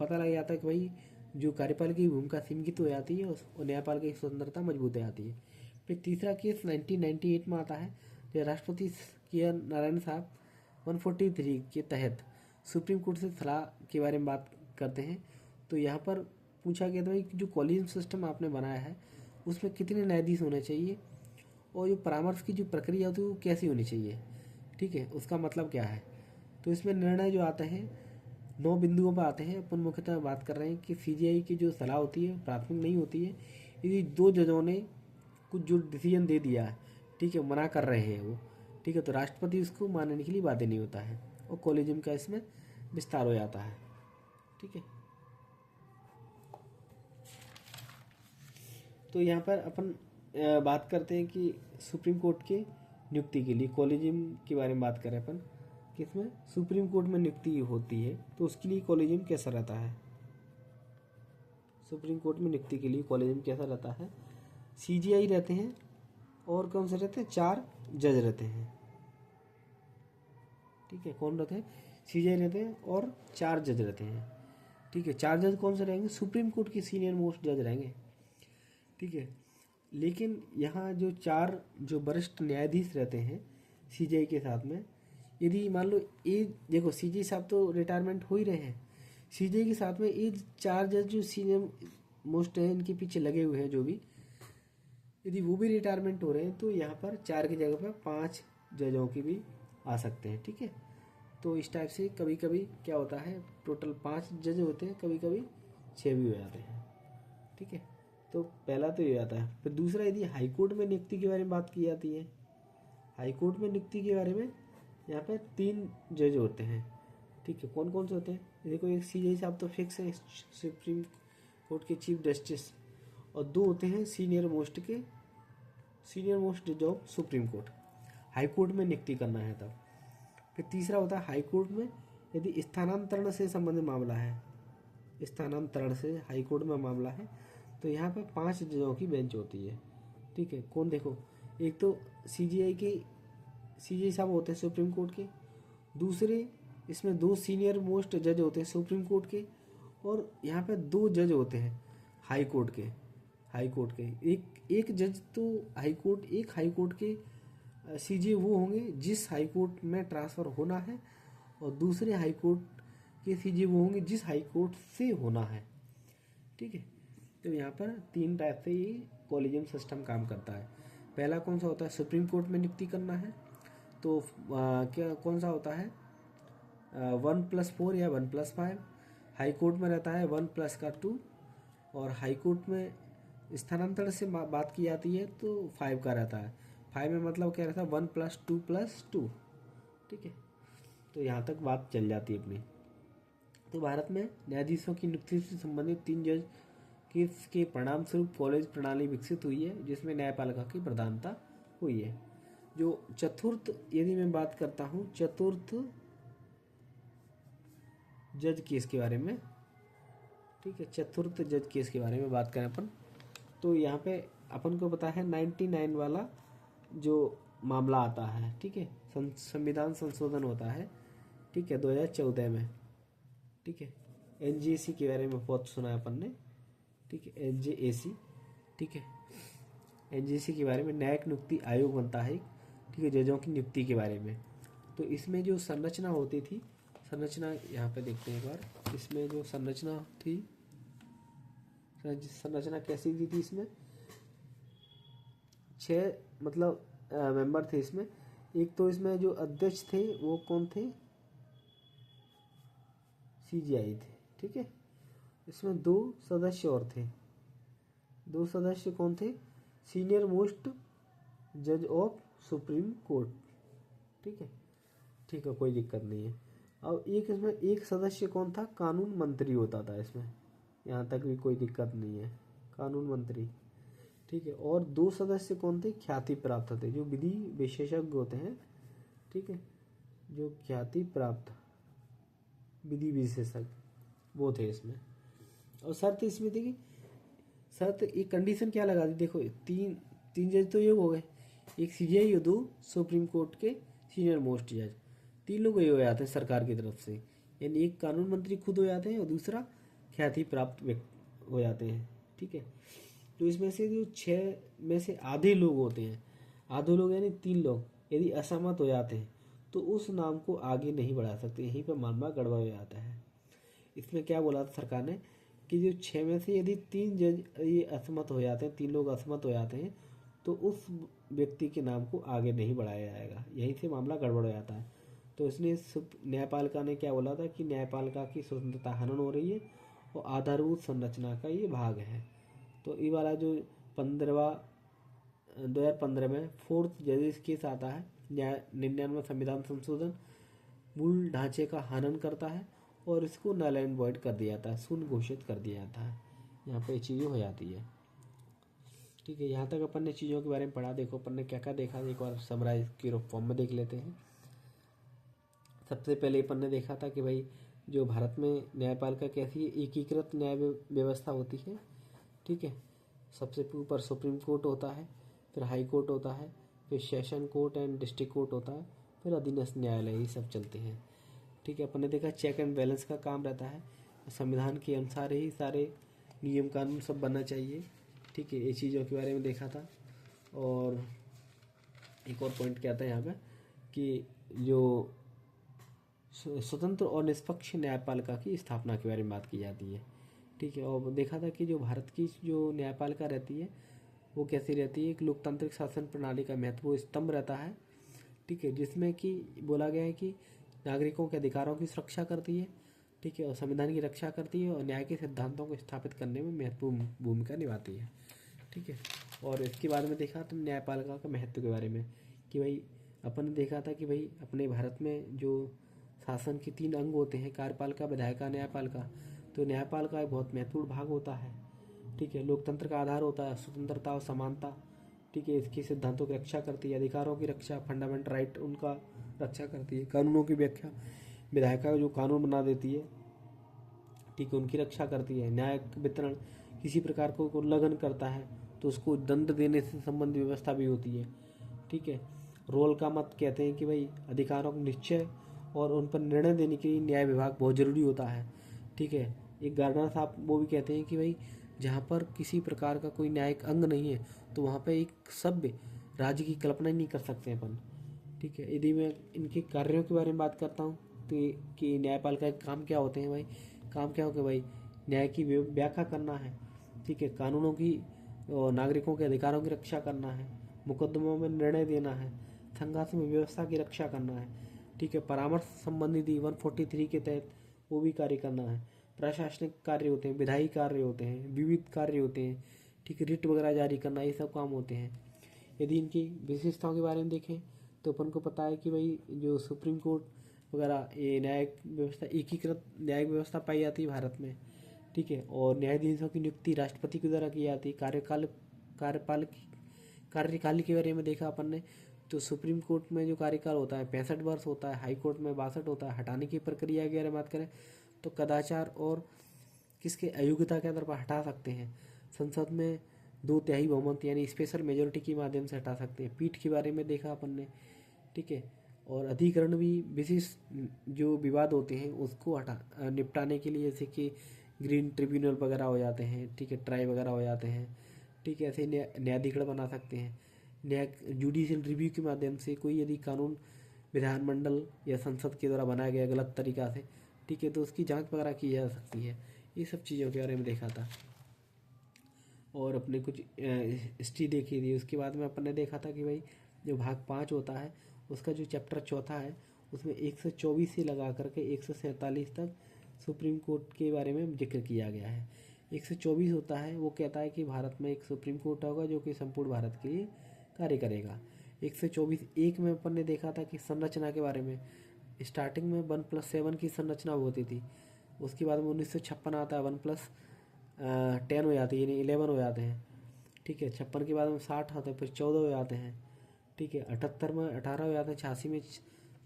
पता लग जाता है कि भाई जो कार्यपालिका की भूमिका सीमित हो जाती है और न्यायपालिका की स्वतंत्रता मजबूत हो जाती है। फिर तीसरा केस 1998 में आता है, जब राष्ट्रपति के.आर. नारायण साहब 143 के तहत सुप्रीम कोर्ट से सलाह के बारे में बात करते हैं। तो यहाँ पर पूछा गया था भाई जो कॉलेजियम सिस्टम आपने बनाया है उसमें कितने न्यायाधीश होने चाहिए, और जो परामर्श की जो प्रक्रिया होती है वो कैसी होनी चाहिए। ठीक है, उसका मतलब क्या है। तो इसमें निर्णय जो आते हैं 9 बिंदुओं पर आते हैं। अपन मुख्यतः बात कर रहे हैं कि सीजीआई की जो सलाह होती है प्राथमिक नहीं होती है। यदि 2 जजों ने कुछ जो डिसीजन दे दिया है, ठीक है, मना कर रहे हैं वो, ठीक है, तो राष्ट्रपति उसको मानने के लिए बाध्य नहीं होता है, और कॉलेजियम का इसमें विस्तार हो जाता है। ठीक है, तो यहाँ पर अपन बात करते हैं कि सुप्रीम कोर्ट के नियुक्ति के लिए कॉलेजियम के बारे में बात करें अपन, किसमें सुप्रीम कोर्ट में नियुक्ति होती है तो उसके लिए कॉलेजियम कैसा रहता है। सुप्रीम कोर्ट में नियुक्ति के लिए कॉलेजियम कैसा रहता है। सीजीआई रहते हैं और कौन से रहते हैं, 4 जज रहते हैं। ठीक है, कौन रहते हैं, सीजीआई रहते हैं और 4 जज रहते हैं। ठीक है, 4 जज कौन से रहेंगे, सुप्रीम कोर्ट के सीनियर मोस्ट जज रहेंगे। ठीक है, लेकिन यहाँ जो 4 जो वरिष्ठ न्यायाधीश रहते हैं सीजीआई के साथ में, यदि मान लो ये देखो सीजीआई साहब तो रिटायरमेंट हो ही रहे हैं, सीजीआई के साथ में ये 4 जज जो सीनियर मोस्ट हैं इनके पीछे लगे हुए हैं जो भी, यदि वो भी रिटायरमेंट हो रहे हैं तो यहाँ पर 4 की जगह पर 5 जजों की भी आ सकते हैं। ठीक है, तो इस टाइप से कभी कभी क्या होता है, टोटल 5 जज होते हैं, कभी कभी 6 भी हो जाते हैं। ठीक है, तो पहला तो ये आता है। फिर दूसरा, यदि हाईकोर्ट में नियुक्ति के बारे में बात की जाती है, हाईकोर्ट में नियुक्ति के बारे में यहाँ पे 3 जज होते हैं। ठीक है, कौन कौन से होते हैं, देखो एक सीजीआई साहब तो फिक्स है, सुप्रीम कोर्ट के चीफ जस्टिस, और 2 होते हैं सीनियर मोस्ट जज of supreme court, high court में नियुक्ति करना है तब। फिर तीसरा होता है हाई कोर्ट में यदि स्थानांतरण से संबंधित मामला है, स्थानांतरण से हाई कोर्ट में मामला है तो यहाँ पर 5 जजों की बेंच होती है। ठीक है, कौन, देखो एक तो सीजीआई साहब होते हैं सुप्रीम कोर्ट के, दूसरे इसमें 2 सीनियर मोस्ट जज होते हैं सुप्रीम कोर्ट के, और यहाँ पे 2 जज होते हैं हाई कोर्ट के। एक जज तो हाई कोर्ट के सीजीआई वो होंगे जिस हाई कोर्ट में ट्रांसफ़र होना है, और दूसरे हाई कोर्ट के सीजीआई वो होंगे जिस हाई कोर्ट से होना है। ठीक है, तो यहाँ पर 3 टाइप से ये कॉलेजियम सिस्टम काम करता है। पहला कौन सा होता है, सुप्रीम कोर्ट में नियुक्ति करना है तो क्या कौन सा होता है, 1+4 या 1+5। हाई कोर्ट में रहता है 1+2, और हाई कोर्ट में स्थानांतरण से बात की जाती है तो 5 का रहता है। 5 में मतलब क्या रहता है, 1+2+2। ठीक है, तो यहाँ तक बात चल जाती है अपनी। तो भारत में न्यायाधीशों की नियुक्ति से संबंधित 3 जज के परिणाम स्वरूप कॉलेज प्रणाली विकसित हुई है जिसमें न्यायपालिका की प्रधानता हुई है। जो चतुर्थ, यदि मैं बात करता हूँ चतुर्थ जज केस के बारे में, ठीक है, चतुर्थ जज केस के बारे में बात करें अपन, तो यहाँ पे अपन को पता है 99 वाला जो मामला आता है। ठीक है, संविधान संशोधन होता है, ठीक है, 2014 में। ठीक है, एनजीएसी के बारे में बहुत सुना है अपन ने। ठीक है, एनजेएसी, ठीक है, एनजीएसी के बारे में न्यायिक नियुक्ति आयोग बनता है। ठीक है, जजों की नियुक्ति के बारे में। तो इसमें जो संरचना होती थी, संरचना यहाँ पे देखते हैं एक बार, इसमें जो संरचना थी, संरचना कैसी दी थी, इसमें 6 मतलब मेंबर थे इसमें। एक तो इसमें जो अध्यक्ष थे वो कौन थे, सीजीआई थे। ठीक है, इसमें 2 सदस्य और थे, 2 सदस्य कौन थे, सीनियर मोस्ट जज ऑफ सुप्रीम कोर्ट। ठीक है, ठीक है, कोई दिक्कत नहीं है। अब एक इसमें एक सदस्य कौन था, कानून मंत्री होता था इसमें, यहाँ तक भी कोई दिक्कत नहीं है, कानून मंत्री। ठीक है, और 2 सदस्य कौन थे, ख्याति प्राप्त थे, जो विधि विशेषज्ञ होते हैं। ठीक है, जो ख्याति प्राप्त विधि विशेषज्ञ वो थे इसमें। और शर्त इसमें थी कि शर्त, एक कंडीशन क्या लगा दी, देखो 3 जज तो ये हो गए, एक सीजीआई और 2 सुप्रीम कोर्ट के सीनियर मोस्ट जज, 3 लोग ये हो जाते हैं सरकार की तरफ से, यानी एक कानून मंत्री खुद हो जाते हैं और दूसरा ख्याति प्राप्त व्यक्ति हो जाते हैं। ठीक है, तो इसमें से जो 6 में से आधे लोग होते हैं, आधे लोग यानी 3 लोग यदि असहमत हो जाते हैं तो उस नाम को आगे नहीं बढ़ा सकते, यहीं पर मामला गड़बड़ हो जाता है। इसमें क्या बोला था सरकार ने कि जो 6 में से यदि 3 जज ये असहमत हो जाते हैं, 3 लोग असहमत हो जाते हैं तो उस व्यक्ति के नाम को आगे नहीं बढ़ाया जाएगा, यहीं से मामला गड़बड़ हो जाता है। तो इसने न्यायपालिका ने क्या बोला था कि न्यायपालिका की स्वतंत्रता हनन हो रही है और आधारभूत संरचना का ये भाग है। तो ये वाला जो 2015 में 4th जजेस केस आता है, 99 संविधान संशोधन मूल ढांचे का हनन करता है और इसको नल एंड वॉइड कर दिया जाता है, शून्य घोषित कर दिया जाता है। यहाँ पे चीज़ें हो जाती है। ठीक है, यहाँ तक अपन ने चीज़ों के बारे में पढ़ा। देखो अपन ने क्या क्या देखा, एक बार समराइज की फॉर्म में देख लेते हैं। सबसे पहले अपन ने देखा था कि भाई जो भारत में न्यायपालिका कैसी एकीकृत न्याय व्यवस्था होती है। ठीक है, सबसे ऊपर सुप्रीम कोर्ट होता है, फिर हाई कोर्ट होता है, फिर session court and district court होता है, फिर अधीनस्थ न्यायालय, ये सब चलते हैं। ठीक है, अपन ने देखा चेक एंड बैलेंस का काम रहता है, संविधान के अनुसार ही सारे नियम कानून सब बनना चाहिए। ठीक है, ये चीज़ों के बारे में देखा था। और एक और पॉइंट क्या था यहाँ पे कि जो स्वतंत्र और निष्पक्ष न्यायपालिका की स्थापना के बारे में बात की जाती है। ठीक है, और देखा था कि जो भारत की जो न्यायपालिका रहती है वो कैसी रहती है, एक लोकतांत्रिक शासन प्रणाली का महत्वपूर्ण स्तंभ रहता है। ठीक है, जिसमें कि बोला गया है कि नागरिकों के अधिकारों की सुरक्षा करती है। ठीक है, और संविधान की रक्षा करती है और न्याय के सिद्धांतों को स्थापित करने में महत्वपूर्ण भूमिका निभाती है। ठीक है, और इसके बाद में देखा तो न्यायपालिका का महत्व के बारे में कि भाई अपन ने देखा था कि भाई अपने भारत में जो शासन के 3 अंग होते हैं, कार्यपालिका, विधायिका, न्यायपालिका। तो न्यायपालिका एक बहुत महत्वपूर्ण भाग होता है। ठीक है, लोकतंत्र का आधार होता है स्वतंत्रता और समानता। ठीक है, इसके सिद्धांतों की रक्षा करती है, अधिकारों की रक्षा, फंडामेंटल राइट उनका रक्षा करती है, कानूनों की व्याख्या, विधायिका जो कानून बना देती है, ठीक है, उनकी रक्षा करती है। न्याय वितरण, किसी प्रकार को उल्लंघन करता है तो उसको दंड देने से संबंधित व्यवस्था भी होती है। ठीक है, रोल का मत कहते हैं कि भाई अधिकारों का निश्चय और उन पर निर्णय देने के लिए न्याय विभाग बहुत ज़रूरी होता है। ठीक है, एक गार्डनर साहब वो भी कहते हैं कि भाई जहाँ पर किसी प्रकार का कोई न्यायिक अंग नहीं है तो वहाँ पर एक सभ्य राज्य की कल्पना ही नहीं कर सकते अपन। ठीक है, यदि मैं इनके कार्यों के बारे में बात करता हूँ तो कि न्यायपालिका के काम क्या होते हैं भाई, काम क्या होगा भाई, न्याय की व्याख्या करना है। ठीक है, कानूनों की और नागरिकों के अधिकारों की रक्षा करना है, मुकदमों में निर्णय देना है, संघर्ष में व्यवस्था की रक्षा करना है। ठीक है, परामर्श संबंधी 143 के तहत वो भी कार्य करना है। प्रशासनिक कार्य होते हैं, विधायी कार्य होते हैं, विविध कार्य होते हैं। ठीक है, रिट वगैरह जारी करना, ये सब काम होते हैं। यदि इनकी विशेषताओं के बारे में देखें तो अपन को पता है कि भाई जो सुप्रीम कोर्ट वगैरह ये न्यायिक व्यवस्था, एकीकृत न्यायिक व्यवस्था पाई जाती है भारत में। ठीक है, और न्यायाधीशों की नियुक्ति राष्ट्रपति के द्वारा की जाती है। कार्यकाल के बारे में देखा अपन ने तो सुप्रीम कोर्ट में जो कार्यकाल होता है 65 वर्ष होता है, हाई कोर्ट में 62 होता है। हटाने की प्रक्रिया के बारे में बात करें तो कदाचार और किसके अयोग्यता के आधार पर हटा सकते हैं। संसद में 2/3 बहुमत यानी स्पेशल मेजोरिटी के माध्यम से हटा सकते हैं। पीठ के बारे में देखा अपन ने। ठीक है, और अधिकरण भी विशेष जो विवाद होते हैं उसको हटा निपटाने के लिए, जैसे कि ग्रीन ट्रिब्यूनल वगैरह हो जाते हैं। ठीक है, ट्राई वगैरह हो जाते हैं। ठीक है, ऐसे न्यायाधिकरण बना सकते हैं। न्याय जुडिशियल रिव्यू के माध्यम से कोई यदि कानून विधानमंडल या संसद के द्वारा बनाया गया गलत तरीका से, ठीक है, तो उसकी जांच वगैरह की जा सकती है। ये सब चीज़ों के बारे में देखा था और अपने कुछ हिस्ट्री देखी थी। उसके बाद में अपन ने देखा था कि भाई जो भाग 5 होता है उसका जो चैप्टर चौथा है उसमें 124 से लगा करके 147 तक सुप्रीम कोर्ट के बारे में जिक्र किया गया है। 124 होता है वो कहता है कि भारत में एक सुप्रीम कोर्ट होगा जो कि संपूर्ण भारत के लिए कार्य करेगा। 124(1) में अपन ने देखा था कि संरचना के बारे में, स्टार्टिंग में 1+7 की संरचना होती थी। उसके बाद में 1956 आता है, 1+10 हो जाती है यानी 11 हो जाते हैं। ठीक है, 56 के बाद में 60 आते हैं, फिर 14 हो जाते हैं। ठीक है, 78 में 18 हो जाते हैं, 86 में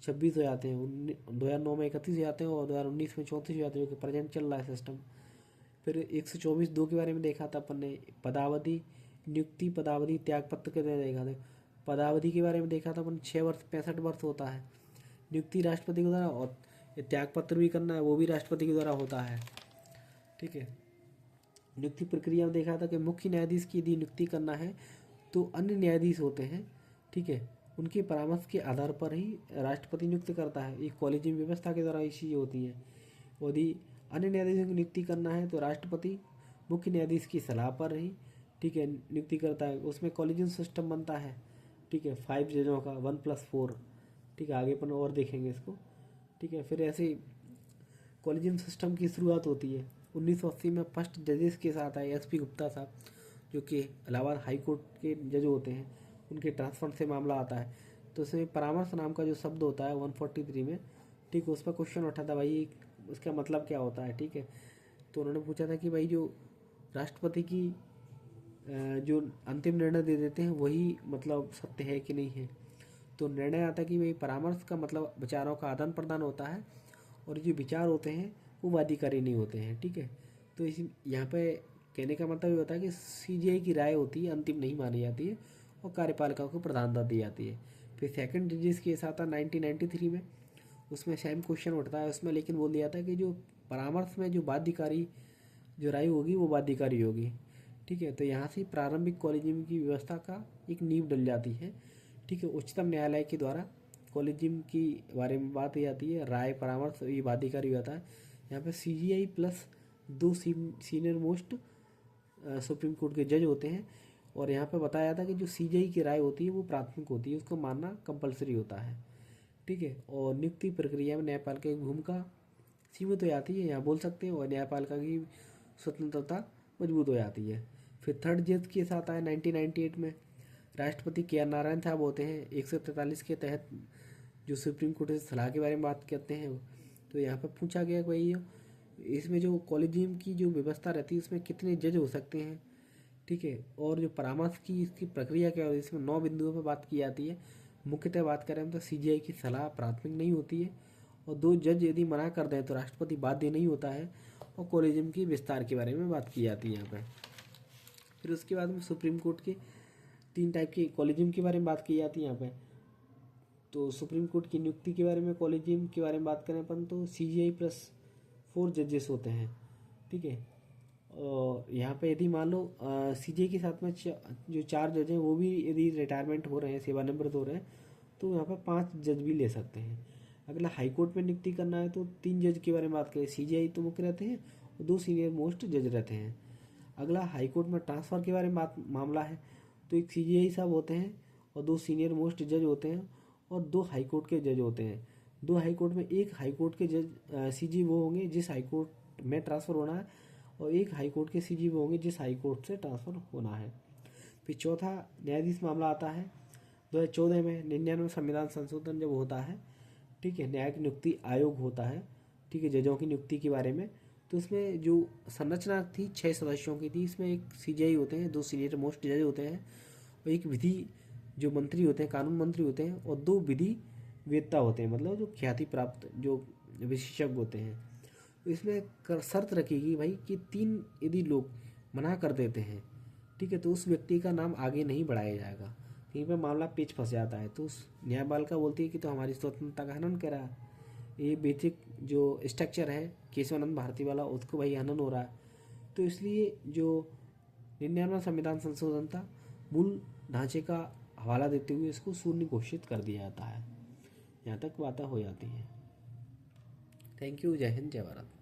26 हो जाते हैं, 2009 में 31 हो जाते हैं और 2019 में 34 हो जाते हैं, जो कि प्रेजेंट चल रहा है सिस्टम। फिर 124(2) के बारे में देखा था अपन ने, पदावधि, नियुक्ति, पदावधि, त्यागपत्र के बारे में देखा था। पदावधि के बारे में देखा था अपन 6 वर्ष 65 वर्ष होता है। नियुक्ति राष्ट्रपति के द्वारा और त्यागपत्र भी करना है वो भी राष्ट्रपति के द्वारा होता है। ठीक है, नियुक्ति प्रक्रिया में देखा था कि मुख्य न्यायाधीश की यदि नियुक्ति करना है तो अन्य न्यायाधीश होते हैं। ठीक है, उनके परामर्श के आधार पर ही राष्ट्रपति नियुक्त करता है। एक कॉलेजियम व्यवस्था के द्वारा ये चीज़ें होती हैं। यदि अन्य न्यायाधीशों की नियुक्ति करना है तो राष्ट्रपति मुख्य न्यायाधीश की सलाह पर ही, ठीक है, नियुक्ति करता है। उसमें कॉलेजियम सिस्टम बनता है। ठीक है, 5 जजों का 1+4। ठीक है, आगे अपन और देखेंगे इसको। ठीक है, फिर ऐसे कॉलेजियम सिस्टम की शुरुआत होती है। 1980 में फर्स्ट जजेस के साथ आए SP गुप्ता साहब, जो कि इलाहाबाद हाई कोर्ट के जज होते हैं। उनके ट्रांसफर से मामला आता है तो उसमें परामर्श नाम का जो शब्द होता है 143 में, ठीक है, उस पर क्वेश्चन उठा था भाई उसका मतलब क्या होता है। ठीक है, तो उन्होंने पूछा था कि भाई जो राष्ट्रपति की जो अंतिम निर्णय दे देते हैं वही मतलब सत्य है कि नहीं है। तो निर्णय आता है कि भाई परामर्श का मतलब विचारों का आदान प्रदान होता है, और जो विचार होते हैं वो बाध्यकारी नहीं होते हैं। ठीक है, तो इस यहाँ पे कहने का मतलब ये होता है कि सीजीआई की राय होती है, अंतिम नहीं मानी जाती है, और कार्यपालिका को प्रधानता दी जाती है। फिर सेकंड जजेस केस आता है 1993 में, उसमें सेम क्वेश्चन उठता है उसमें, लेकिन बोल दिया था कि जो परामर्श में जो बाध्यकारी जो राय होगी वो बाध्यकारी होगी। ठीक है, तो यहाँ से प्रारंभिक कॉलेजियम की व्यवस्था का एक नींव डल जाती है। ठीक है, उच्चतम न्यायालय के द्वारा कॉलेजियम की बारे में बात की जाती है, राय परामर्श ये बाध्यकारी होता है। यहाँ पे CGI plus 2 senior most supreme court के जज होते हैं, और यहाँ पे बताया था कि जो सीजीआई की राय होती है वो प्राथमिक होती है, उसको मानना कंपलसरी होता है। ठीक है, और नियुक्ति प्रक्रिया में न्यायपालिका की भूमिका सीमित हो जाती है, यहाँ बोल सकते हैं, और न्यायपालिका की स्वतंत्रता मजबूत हो जाती है। फिर थर्ड जज के साथ आए 1998 में, राष्ट्रपति के आर नारायण साहब होते हैं। 143 के तहत जो सुप्रीम कोर्ट से सलाह के बारे में बात करते हैं, तो यहाँ पर पूछा गया भाई इसमें जो कॉलेजियम की जो व्यवस्था रहती है उसमें कितने जज हो सकते हैं। ठीक है, और जो परामर्श की इसकी प्रक्रिया क्या होती है, इसमें 9 बिंदुओं पर बात की जाती है। मुख्यतः बात करें तो सीजीआई की सलाह प्राथमिक नहीं होती है, और 2 जज यदि मना कर दें तो राष्ट्रपति बाध्य नहीं होता है, और कॉलेजियम की विस्तार के बारे में बात की जाती है यहाँ पर। फिर उसके बाद में सुप्रीम कोर्ट के 3 टाइप के कॉलेजियम के बारे में बात की जाती है यहाँ पे। तो सुप्रीम कोर्ट की नियुक्ति के बारे में कॉलेजियम के बारे में बात करें अपन, तो सीजीआई प्लस 4 जजेस होते हैं। ठीक है, और यहाँ पे यदि मान लो सीजीआई के साथ में जो 4 जज हैं वो भी यदि रिटायरमेंट हो रहे हैं, सेवानिवृत्त हो रहे हैं, तो यहाँ पे 5 जज भी ले सकते हैं। अगला हाईकोर्ट में नियुक्ति करना है तो 3 जज के बारे में बात करें, सीजीआई तो मुख्य रहते हैं और 2 सीनियर मोस्ट जज रहते हैं। अगला हाईकोर्ट में ट्रांसफ़र के बारे में बात मामला है, तो एक सीजीआई साहब होते हैं और 2 सीनियर मोस्ट जज होते हैं, और 2 हाईकोर्ट के जज होते हैं। 2 हाईकोर्ट में एक हाईकोर्ट के जज सीजी वो होंगे जिस हाईकोर्ट में ट्रांसफ़र होना है, और एक हाईकोर्ट के सीजी वो होंगे जिस हाईकोर्ट से ट्रांसफ़र होना है। फिर चौथा न्यायाधीश मामला आता है 2014 में 99 संविधान संशोधन जब होता है। ठीक है, न्यायिक नियुक्ति आयोग होता है। ठीक है, जजों की नियुक्ति के बारे में, तो इसमें जो संरचना थी 6 सदस्यों की थी। इसमें एक सीजीआई होते हैं, 2 सीनियर मोस्ट जज होते हैं, और एक विधि जो मंत्री होते हैं, कानून मंत्री होते हैं, और 2 विधि वेत्ता होते हैं, मतलब जो ख्याति प्राप्त जो विशेषज्ञ होते हैं। तो इसमें शर्त रखेगी भाई कि 3 यदि लोग मना कर देते हैं, ठीक है, तो उस व्यक्ति का नाम आगे नहीं बढ़ाया जाएगा। कहीं पर मामला पेच फंस जाता है तो उस न्यायपालिका बोलती है कि तो हमारी स्वतंत्रता का हनन करा। ये बेसिक जो स्ट्रक्चर है केशवानंद भारती वाला, उसको भाई हनन हो रहा है। तो इसलिए जो 99वां संविधान संशोधन था, मूल ढांचे का हवाला देते हुए इसको शून्य घोषित कर दिया जाता है। यहाँ तक बातें हो जाती हैं। Thank you. जय हिंद, जय भारत।